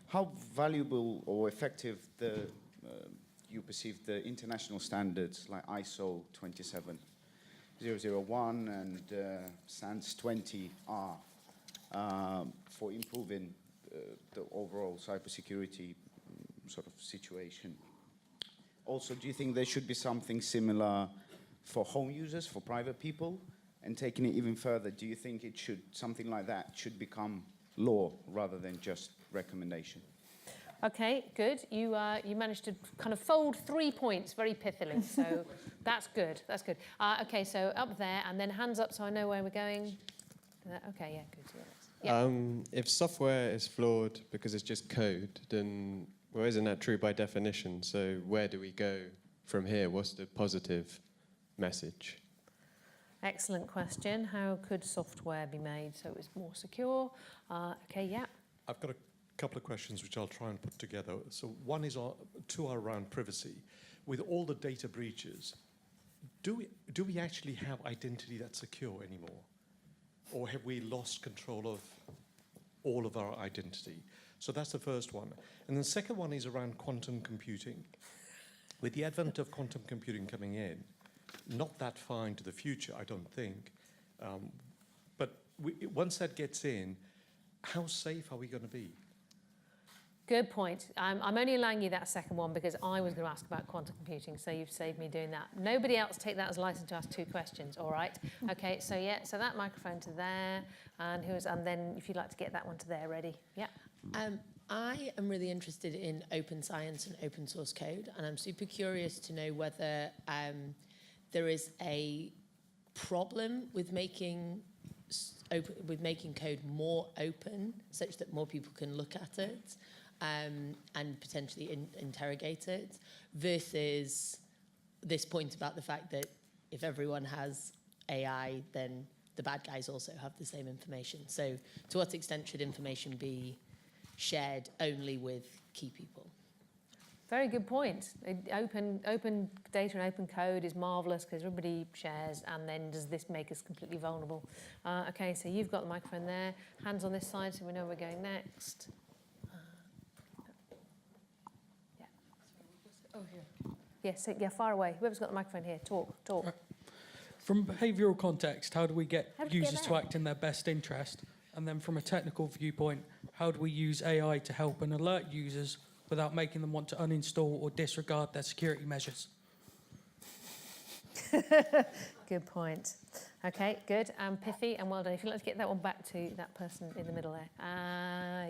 How valuable or effective you perceive the international standards like ISO 27001 and SANS 20 are for improving the overall cybersecurity sort of situation? Also, do you think there should be something similar for home users, for private people? And taking it even further, do you think something like that should become law rather than just recommendation? Okay, good. You managed to kind of fold 3 points very pithily, so that's good. That's good. Okay, so up there, and then hands up so I know where we're going. Okay, yeah, good. Yeah. If software is flawed because it's just code, then well, isn't that true by definition? So where do we go from here? What's the positive message? Excellent question. How could software be made so it's more secure? Okay, yeah. I've got a couple of questions which I'll try and put together. So one is two are around privacy. With all the data breaches, do we actually have identity that's secure anymore? Or have we lost control of all of our identity? So that's the first one. And the second one is around quantum computing. With the advent of quantum computing coming in, not that far into the future, I don't think, but once that gets in, how safe are we going to be? Good point. I'm only allowing you that second one because I was going to ask about quantum computing, so you've saved me doing that. Nobody else take that as a license to ask 2 questions, all right? Okay, so yeah, so that microphone to there, and then if you'd like to get that one to there, ready? Yeah. I am really interested in open science and open source code, and I'm super curious to know whether there is a problem with making code more open, such that more people can look at it and potentially interrogate it, versus this point about the fact that if everyone has AI, then the bad guys also have the same information. So to what extent should information be shared only with key people? Very good point. Open data and open code is marvellous because everybody shares, and then does this make us completely vulnerable? Okay, so you've got the microphone there. Hands on this side so we know we're going next. Yeah. Oh, here. Yes, yeah, far away. Whoever's got the microphone here, talk. From a behavioural context, how do we get users to act in their best interest? And then from a technical viewpoint, how do we use AI to help and alert users without making them want to uninstall or disregard their security measures? Good point. Okay, good. Pithy and well done. If you'd like to get that one back to that person in the middle there.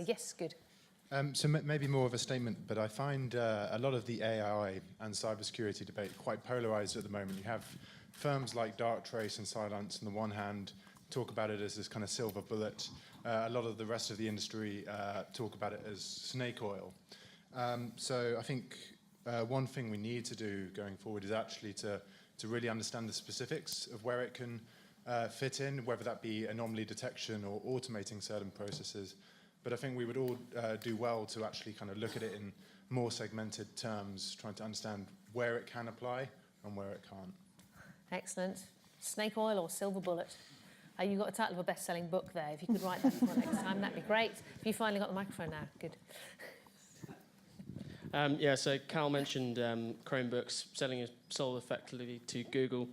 Yes, good. So maybe more of a statement, but I find a lot of the AI and cybersecurity debate quite polarized at the moment. You have firms like Darktrace and Cylance on the one hand talk about it as this kind of silver bullet. A lot of the rest of the industry talk about it as snake oil. So I think one thing we need to do going forward is actually to really understand the specifics of where it can fit in, whether that be anomaly detection or automating certain processes. But I think we would all do well to actually kind of look at it in more segmented terms, trying to understand where it can apply and where it can't. Excellent. Snake oil or silver bullet? You've got a title of a best-selling book there. If you could write that for next time, that'd be great. Have you finally got the microphone now? Good. Yeah, so Cal mentioned Chromebooks sold effectively to Google.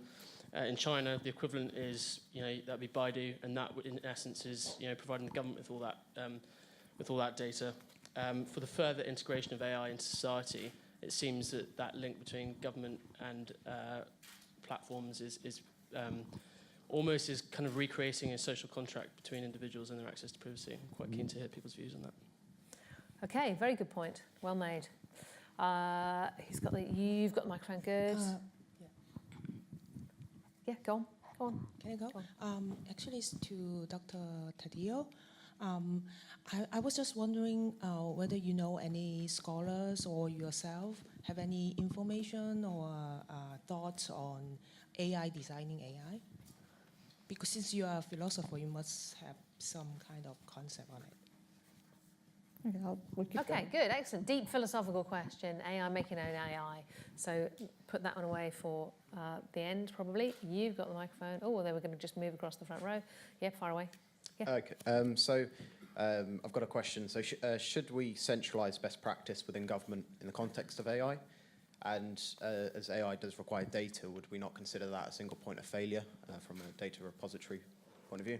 In China, the equivalent is, that'd be Baidu, and that, in essence, is, providing the government with all that data. For the further integration of AI into society, it seems that link between government and platforms is almost is kind of recreating a social contract between individuals and their access to privacy. I'm quite keen to hear people's views on that. Okay, very good point. Well made. You've got the microphone. Good. Yeah, go on. Can I go? Actually, it's to Dr. Tadeo. I was just wondering whether you know any scholars or yourself have any information or thoughts on AI designing AI? Because since you are a philosopher, you must have some kind of concept on it. Okay, good, excellent. Deep philosophical question. AI making own AI. So put that one away for the end, probably. You've got the microphone. Oh, they were going to just move across the front row. Yeah, far away. Yeah. Okay. I've got a question. So should we centralize best practice within government in the context of AI? And as AI does require data, would we not consider that a single point of failure from a data repository point of view?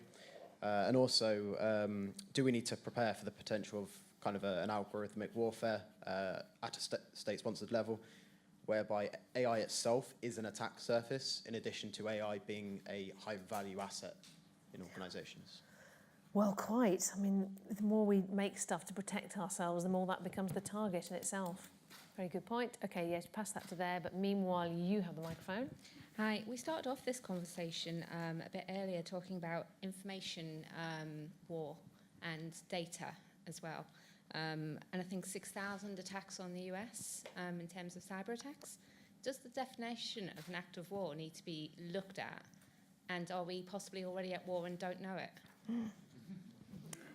And also, do we need to prepare for the potential of kind of an algorithmic warfare at a state-sponsored level, whereby AI itself is an attack surface, in addition to AI being a high-value asset in organizations? Well, quite. I mean, the more we make stuff to protect ourselves, the more that becomes the target in itself. Very good point. Okay, yes, pass that to there, but meanwhile, you have the microphone. Hi, we started off this conversation a bit earlier talking about information war and data as well. And I think 6,000 attacks on the US in terms of cyber attacks. Does the definition of an act of war need to be looked at? And are we possibly already at war and don't know it?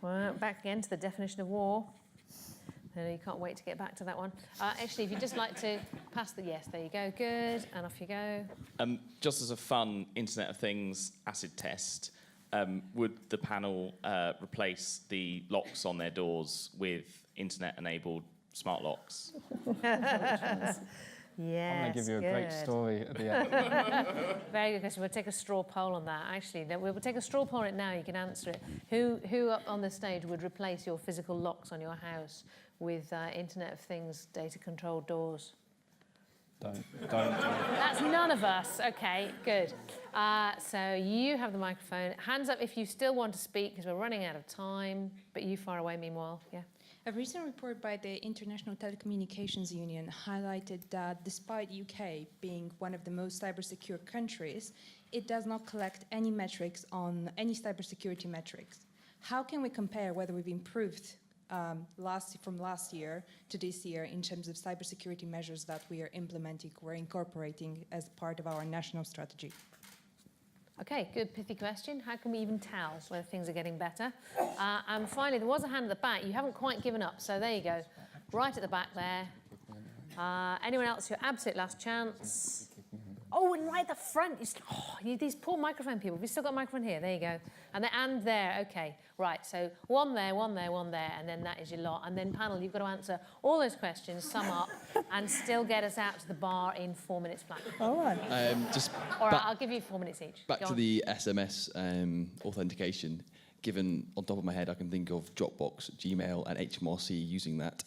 Well, back again to the definition of war. You can't wait to get back to that one. Actually, if you'd just like to pass the yes, there you go, good, and off you go. Just as a fun Internet of Things acid test, would the panel replace the locks on their doors with internet-enabled smart locks? Yes, I'm going to give you a great story at the end. Very good question. We'll take a straw poll on that. Actually, we'll take a straw poll on it now. You can answer it. Who up on the stage would replace your physical locks on your house with Internet of Things data-controlled doors? Don't. That's none of us. Okay, good. So you have the microphone. Hands up if you still want to speak, because we're running out of time. But you far away meanwhile. Yeah. A recent report by the International Telecommunications Union highlighted that despite UK being one of the most cybersecure countries, it does not collect any metrics on any cybersecurity metrics. How can we compare whether we've improved from last year to this year in terms of cybersecurity measures that we are implementing or incorporating as part of our national strategy? Okay, good, pithy question. How can we even tell whether things are getting better? And finally, there was a hand at the back. You haven't quite given up, so there you go. Right at the back there. Anyone else? Your absolute last chance. Oh, and right at the front. These poor microphone people. Have you still got a microphone here? There you go. And there, okay. Right, so one there, and then that is your lot. And then panel, you've got to answer all those questions, sum up, and still get us out to the bar in 4 minutes flat. All right. All right, I'll give you 4 minutes each. Back to the SMS authentication. Given, on top of my head, I can think of Dropbox, Gmail, and HMRC using that.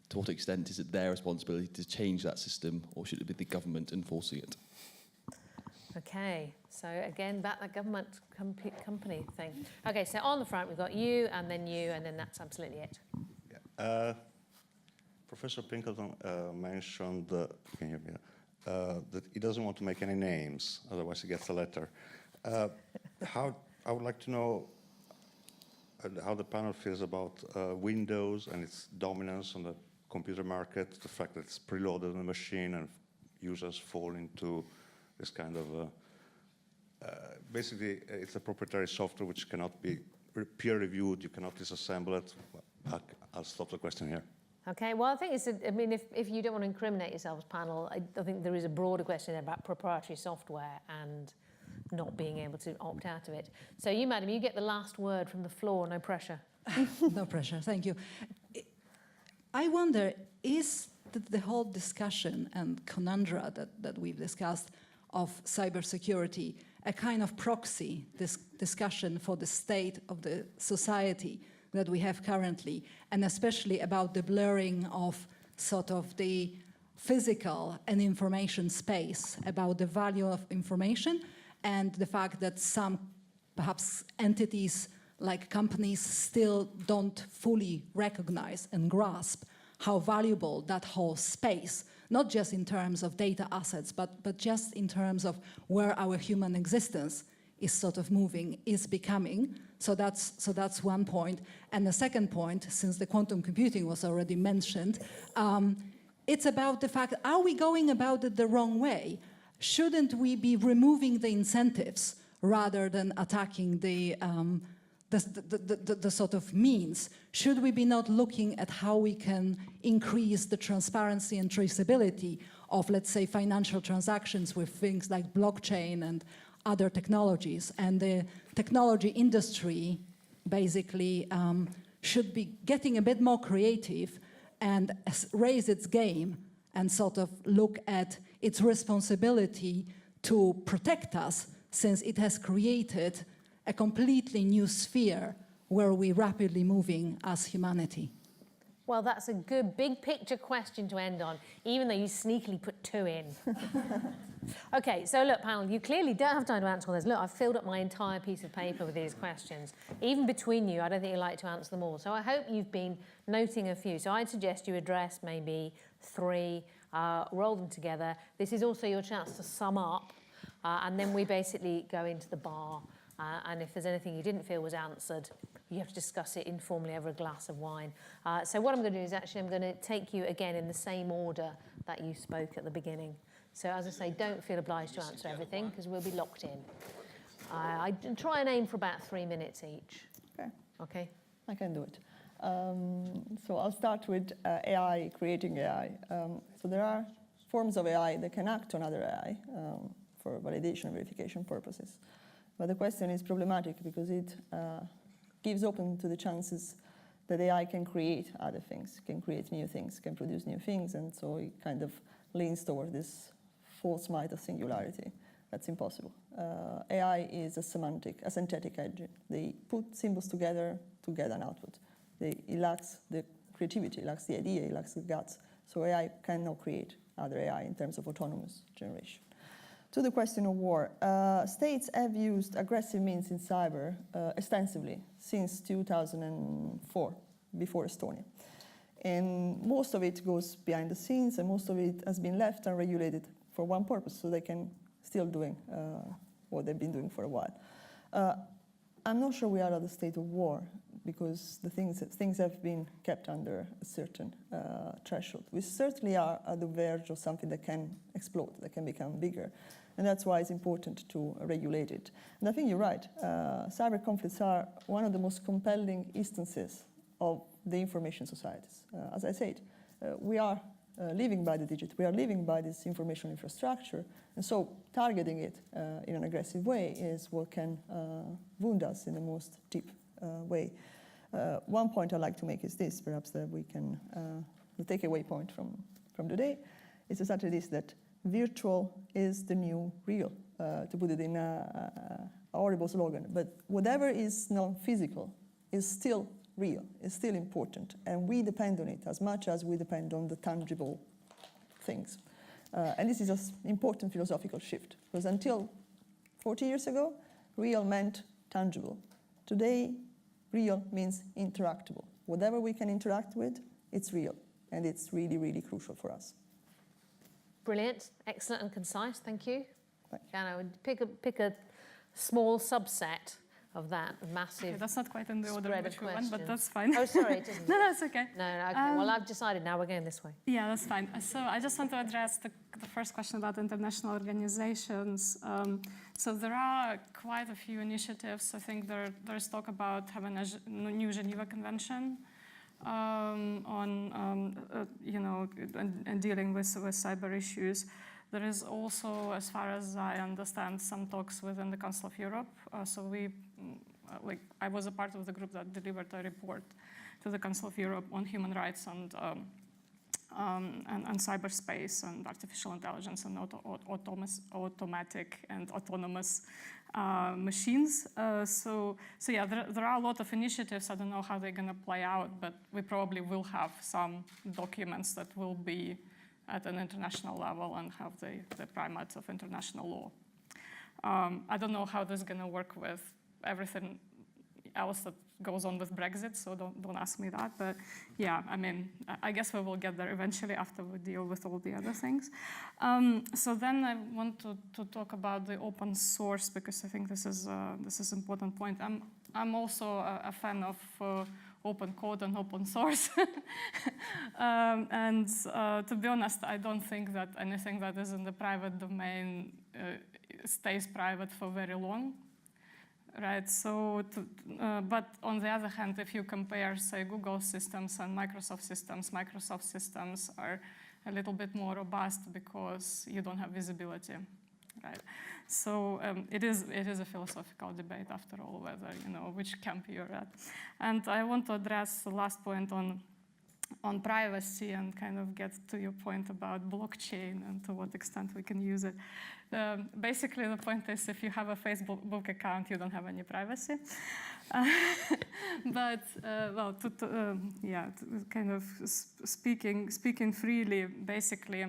To what extent is it their responsibility to change that system, or should it be the government enforcing it? Okay, so again, back that government company thing. Okay, so on the front, we've got you, and then that's absolutely it. Yeah. Professor Pinkerton mentioned, can you hear me? That he doesn't want to make any names, otherwise he gets a letter. I would like to know how the panel feels about Windows and its dominance on the computer market, the fact that it's preloaded on the machine and users fall into this kind of, basically it's a proprietary software which cannot be peer reviewed, you cannot disassemble it. I'll stop the question here. Okay, well, I think I mean, if you don't want to incriminate yourselves, panel, I think there is a broader question there about proprietary software and not being able to opt out of it. So you, madam, you get the last word from the floor, no pressure. No pressure, thank you. I wonder, is the whole discussion and conundrum that we've discussed of cybersecurity a kind of proxy discussion for the state of the society that we have currently, and especially about the blurring of sort of the physical and information space, about the value of information, and the fact that some perhaps entities like companies still don't fully recognize and grasp how valuable that whole space, not just in terms of data assets, but just in terms of where our human existence is sort of moving, is becoming. So that's one point. And the second point, since the quantum computing was already mentioned, it's about the fact, are we going about it the wrong way? Shouldn't we be removing the incentives rather than attacking the sort of means? Should we be not looking at how we can increase the transparency and traceability of, let's say, financial transactions with things like blockchain and other technologies? And the technology industry basically should be getting a bit more creative and raise its game and sort of look at its responsibility to protect us, since it has created a completely new sphere where we're rapidly moving as humanity. Well, that's a good big picture question to end on, even though you sneakily put 2 in. Okay, so look, panel, you clearly don't have time to answer all this. Look, I've filled up my entire piece of paper with these questions. Even between you, I don't think you'd like to answer them all. So I hope you've been noting a few. So I'd suggest you address maybe 3, roll them together. This is also your chance to sum up, and then we basically go into the bar. And if there's anything you didn't feel was answered, you have to discuss it informally over a glass of wine. So what I'm going to do is actually I'm going to take you again in the same order that you spoke at the beginning. So as I say, don't feel obliged to answer everything because we'll be locked in. I try and aim for about 3 minutes each. Okay. Okay. I can do it. So I'll start with AI, creating AI. So there are forms of AI that can act on other AI for validation and verification purposes. But the question is problematic because it gives open to the chances that AI can create other things, can create new things, can produce new things, and so it kind of leans toward this false myth of singularity. That's impossible. AI is a synthetic engine. They put symbols together to get an output. It lacks the creativity, it lacks the idea, it lacks the guts. So AI cannot create other AI in terms of autonomous generation. To the question of war, states have used aggressive means in cyber extensively since 2004, before Estonia. And most of it goes behind the scenes, and most of it has been left unregulated for one purpose, so they can still doing what they've been doing for a while. I'm not sure we are at a state of war, because the things have been kept under a certain threshold. We certainly are at the verge of something that can explode, that can become bigger. And that's why it's important to regulate it. And I think you're right. Cyber conflicts are one of the most compelling instances of the information societies. As I said, we are living by the digit. We are living by this information infrastructure. And so targeting it in an aggressive way is what can wound us in the most deep way. One point I'd like to make is this, perhaps that we can, the takeaway point from today, is exactly this, that virtual is the new real, to put it in a horrible slogan. But whatever is non-physical is still real, is still important. And we depend on it as much as we depend on the tangible things. And this is an important philosophical shift, because until 40 years ago, real meant tangible. Today, real means interactable. Whatever we can interact with, it's real. And it's really, really crucial for us. Brilliant, excellent and concise, thank you. And I would pick a small subset of that massive. Okay, that's not quite in the order in which we went, but that's fine. fine. Oh, sorry, it isn't. No, that's okay. No, okay. Well, I've decided now we're going this way. Yeah, that's fine. So I just want to address the first question about international organizations. So there are quite a few initiatives. I think there's talk about having a new Geneva Convention. and dealing with cyber issues. There is also, as far as I understand, some talks within the Council of Europe. I was a part of the group that delivered a report to the Council of Europe on human rights and cyberspace and artificial intelligence and automatic and autonomous machines. There are a lot of initiatives. I don't know how they're going to play out, but we probably will have some documents that will be at an international level and have the primates of international law. I don't know how this is going to work with everything else that goes on with Brexit, so don't ask me that. But yeah, I mean, I guess we will get there eventually after we deal with all the other things. So then I want to talk about the open source, because I think this is an important point. I'm also a fan of open code and open source. To be honest, I don't think that anything that is in the private domain stays private for very long. Right, so, but on the other hand, if you compare, say, Google systems and Microsoft systems are a little bit more robust because you don't have visibility, right? So it is a philosophical debate after all, whether, which camp you're at. And I want to address the last point on privacy and kind of get to your point about blockchain and to what extent we can use it. Basically, the point is, if you have a Facebook account, you don't have any privacy. But kind of speaking freely, basically,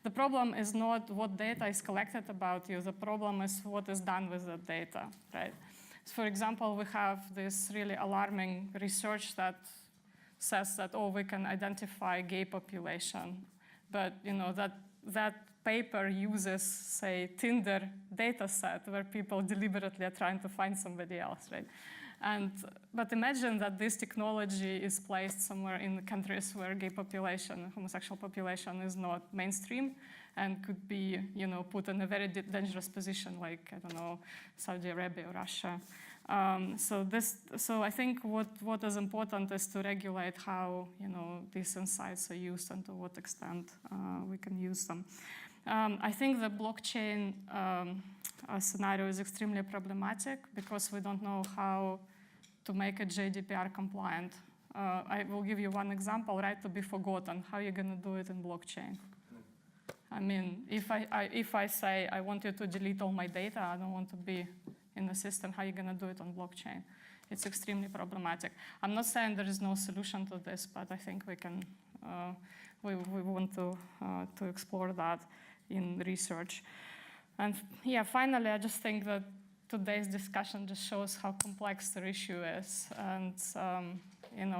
the problem is not what data is collected about you. The problem is what is done with the data, right? So for example, we have this really alarming research that says that, we can identify gay population, but that paper uses, say, Tinder data set where people deliberately are trying to find somebody else, right? But imagine that this technology is placed somewhere in the countries where gay population, homosexual population is not mainstream and could be, put in a very dangerous position, like, I don't know, Saudi Arabia or Russia. So I think what is important is to regulate how, these insights are used and to what extent we can use them. I think the blockchain scenario is extremely problematic because we don't know how to make it GDPR compliant. I will give you one example, right to be forgotten. How are you going to do it in blockchain? I mean, if I say I want you to delete all my data, I don't want to be in the system, how are you going to do it on blockchain? It's extremely problematic. I'm not saying there is no solution to this, but I think we can, we want to explore that in research. And yeah, finally, I just think that today's discussion just shows how complex the issue is. And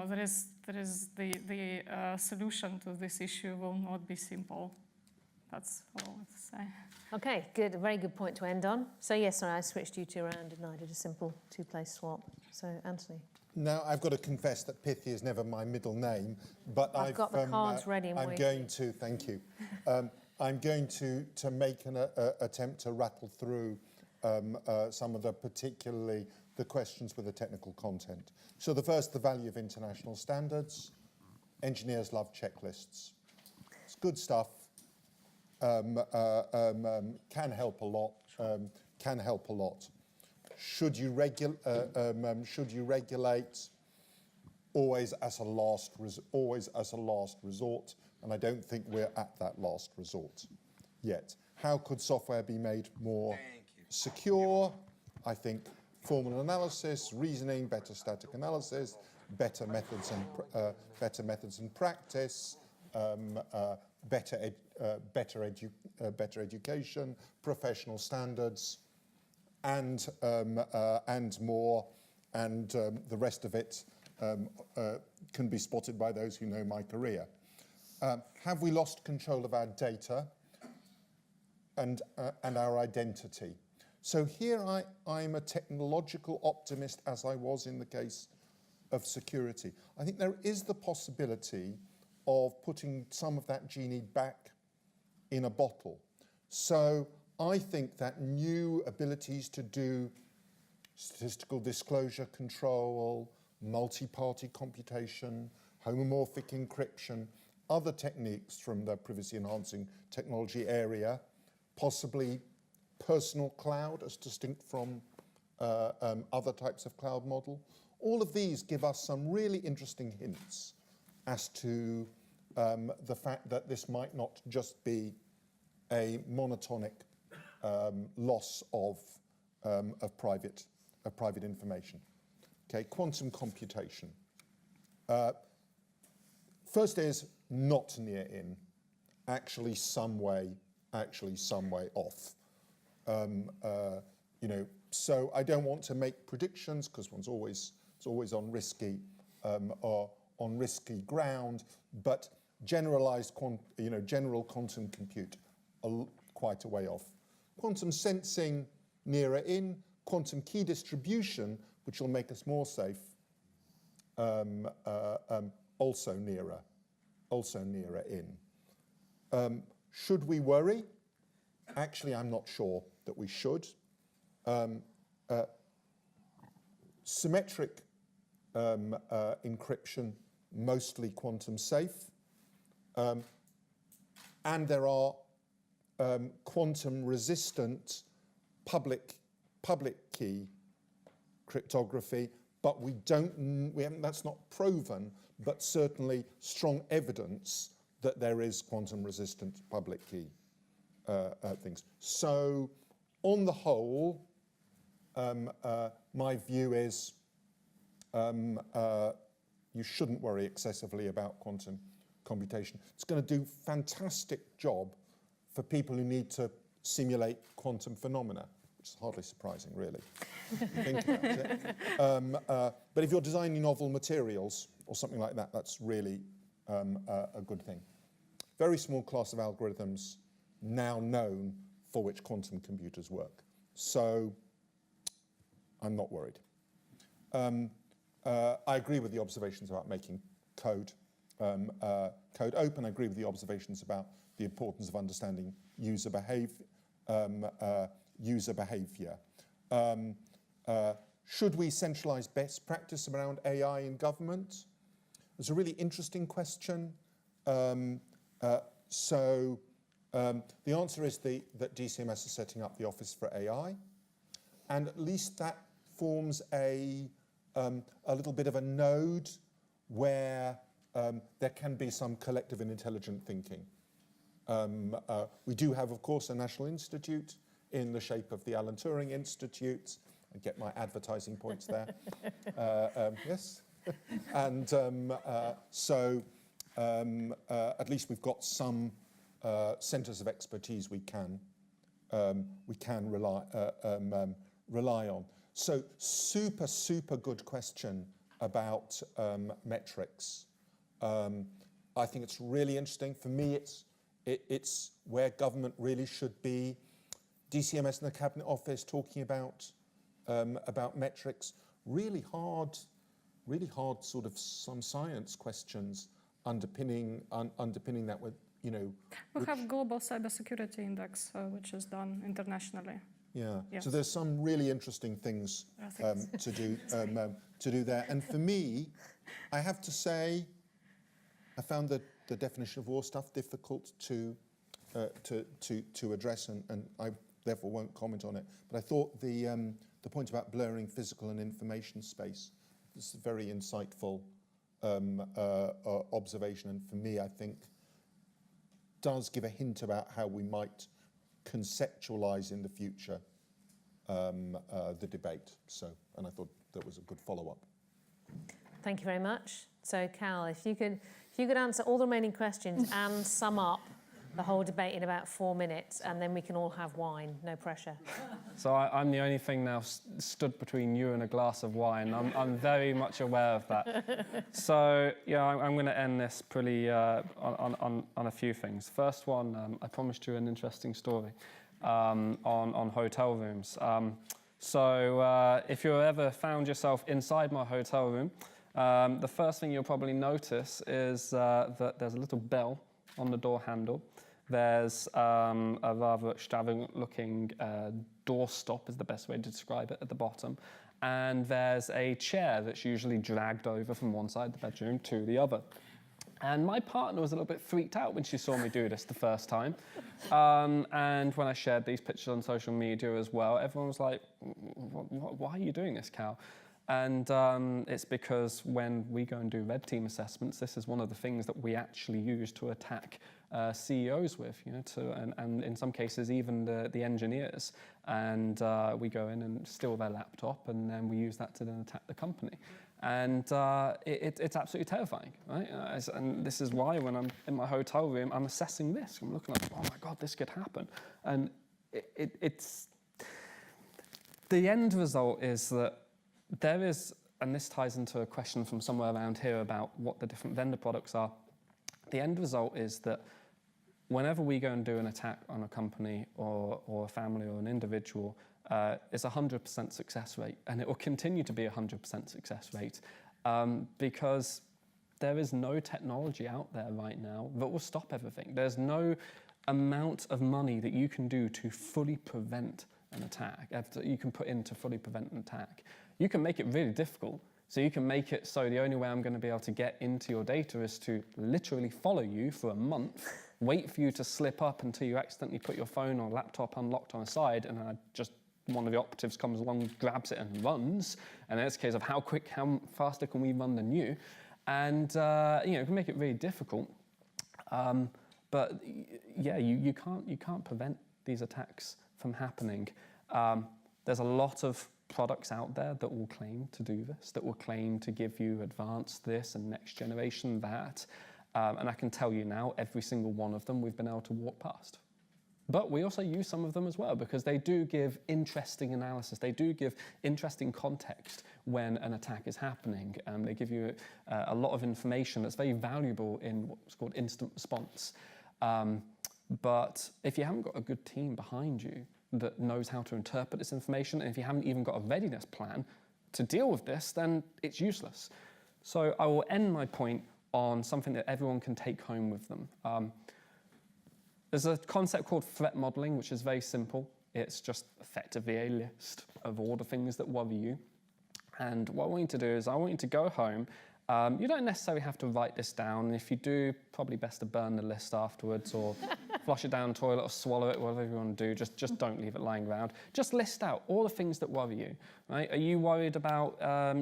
there is the solution to this issue will not be simple. That's all I want to say. Okay, good. A very good point to end on. So yes, sorry, I switched you two around, didn't I? I did a simple two-place swap. So Anthony. Now, I've got to confess that Pithy is never my middle name, but I've got the cards ready and I'm going to, thank you. I'm going to make an attempt to rattle through some of particularly the questions with the technical content. So the first, the value of international standards. Engineers love checklists. It's good stuff. Can help a lot. Should you regulate? Always as a last resort, and I don't think we're at that last resort yet. How could software be made more secure? I think formal analysis, reasoning, better static analysis, better methods and practice, better education, professional standards, and more, and the rest of it can be spotted by those who know my career. Have we lost control of our data and our identity? So here I'm a technological optimist, as I was in the case of security. I think there is the possibility of putting some of that genie back in a bottle. So I think that new abilities to do statistical disclosure control, multi-party computation, homomorphic encryption, other techniques from the privacy-enhancing technology area, possibly personal cloud as distinct from other types of cloud model. All of these give us some really interesting hints as to the fact that this might not just be a monotonic loss of private information. Okay, quantum computation. First is not near in, actually some way off. You know, so I don't want to make predictions because it's always on risky ground. But generalized, general quantum compute, quite a way off. Quantum sensing nearer in. Quantum key distribution, which will make us more safe, also nearer in. Should we worry? Actually, I'm not sure that we should. Symmetric encryption, mostly quantum safe. And there are quantum resistant public key cryptography, but that's not proven, but certainly strong evidence that there is quantum resistant public key things. So on the whole, my view is you shouldn't worry excessively about quantum computation. It's going to do a fantastic job for people who need to simulate quantum phenomena, which is hardly surprising, really. Think about it. But if you're designing novel materials or something like that, that's really a good thing. Very small class of algorithms now known for which quantum computers work. So I'm not worried. I agree with the observations about making code open. I agree with the observations about the importance of understanding user behavior. Should we centralize best practice around AI in government? It's a really interesting question. The answer is that DCMS is setting up the Office for AI, and at least that forms a little bit of a node where there can be some collective and intelligent thinking. We do have, of course, a national institute in the shape of the Alan Turing Institute. I get my advertising points there. Yes. And at least we've got some centres of expertise we can rely on. So super good question about metrics. I think it's really interesting. For me, it's where government really should be. DCMS and the Cabinet Office talking about metrics. Really hard sort of some science questions underpinning that with, you know. We have Global Cybersecurity Index, which is done internationally. Yeah. Yes. So there's some really interesting things to do there. And for me, I have to say, I found the definition of war stuff difficult to address, and I therefore won't comment on it. But I thought the point about blurring physical and information space is a very insightful observation, and for me, I think does give a hint about how we might conceptualize in the future the debate. So, and I thought that was a good follow-up. Thank you very much. So, Cal, if you could answer all the remaining questions and sum up the whole debate in about 4 minutes, and then we can all have wine. No pressure. So I'm the only thing now stood between you and a glass of wine. I'm very much aware of that. So yeah, I'm going to end this pretty on a few things. First one, I promised you an interesting story on hotel rooms. So if you ever found yourself inside my hotel room, the first thing you'll probably notice is that there's a little bell on the door handle. There's a rather extravagant-looking doorstop is the best way to describe it at the bottom. And there's a chair that's usually dragged over from one side of the bedroom to the other. And my partner was a little bit freaked out when she saw me do this the first time. And when I shared these pictures on social media as well, everyone was like, why are you doing this, Cal? And it's because when we go and do red team assessments, this is one of the things that we actually use to attack CEOs with, and in some cases even the engineers. And we go in and steal their laptop, and then we use that to then attack the company. And it's absolutely terrifying, right? And this is why when I'm in my hotel room, I'm assessing this. I'm looking like, oh my God, this could happen. And it's the end result is that there is, and this ties into a question from somewhere around here about what the different vendor products are. The end result is that whenever we go and do an attack on a company or a family or an individual, it's a 100% success rate, and it will continue to be a 100% success rate because there is no technology out there right now that will stop everything. There's no amount of money that you can do to fully prevent an attack, you can put in to fully prevent an attack. You can make it really difficult. So you can make it so the only way I'm going to be able to get into your data is to literally follow you for a month, wait for you to slip up until you accidentally put your phone or laptop unlocked on a side, and one of the operatives comes along, grabs it and runs. And then it's a case of how faster can we run than you? And it can make it really difficult. But yeah, you can't prevent these attacks from happening. There's a lot of products out there that will claim to do this, that will claim to give you advanced this and next generation that. And I can tell you now, every single one of them we've been able to walk past. But we also use some of them as well because they do give interesting analysis. They do give interesting context when an attack is happening. They give you a lot of information that's very valuable in what's called instant response. But if you haven't got a good team behind you that knows how to interpret this information, and if you haven't even got a readiness plan to deal with this, then it's useless. So I will end my point on something that everyone can take home with them. There's a concept called threat modeling, which is very simple. It's just effectively a list of all the things that worry you. And what I want you to do is I want you to go home. You don't necessarily have to write this down. If you do, probably best to burn the list afterwards or flush it down the toilet or swallow it, whatever you want to do. Just don't leave it lying around. Just list out all the things that worry you. Right? Are you worried about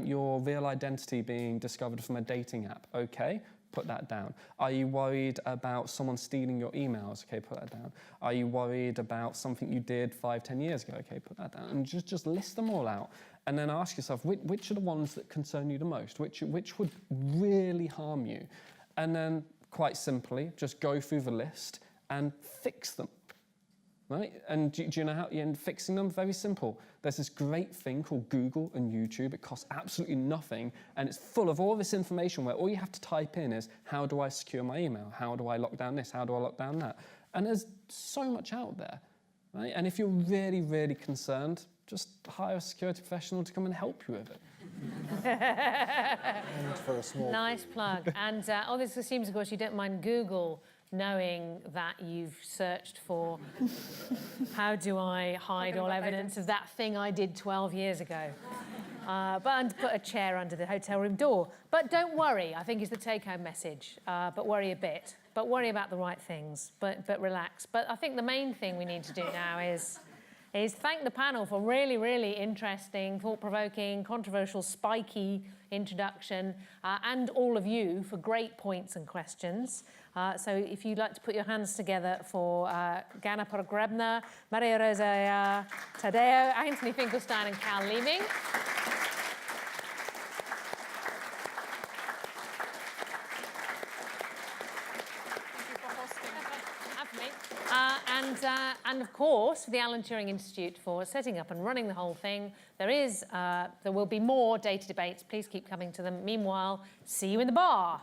your real identity being discovered from a dating app? Okay, put that down. Are you worried about someone stealing your emails? Okay, put that down. Are you worried about something you did 5-10 years ago? Okay, put that down. And just list them all out. And then ask yourself, which are the ones that concern you the most? Which would really harm you? And then, quite simply, just go through the list and fix them, right? And do you know how? And fixing them, very simple. There's this great thing called Google and YouTube. It costs absolutely nothing, and it's full of all this information where all you have to type in is, how do I secure my email? How do I lock down this? How do I lock down that? And there's so much out there, right? And if you're really, really concerned, just hire a security professional to come and help you with it. And for a small nice plug. And this assumes, of course, you don't mind Google knowing that you've searched for how do I hide all evidence of that thing I did 12 years ago. But put a chair under the hotel room door. But don't worry, I think is the take-home message. But worry a bit. But worry about the right things. But relax. But I think the main thing we need to do now is thank the panel for really, really interesting, thought-provoking, controversial, spiky introduction, and all of you for great points and questions. So if you'd like to put your hands together for Gana Pogrebna, Maria Rosa Tadeo, Anthony Finkelstein, and Cal Leeming. And of course, the Alan Turing Institute for setting up and running the whole thing. There will be more data debates. Please keep coming to them. Meanwhile, see you in the bar.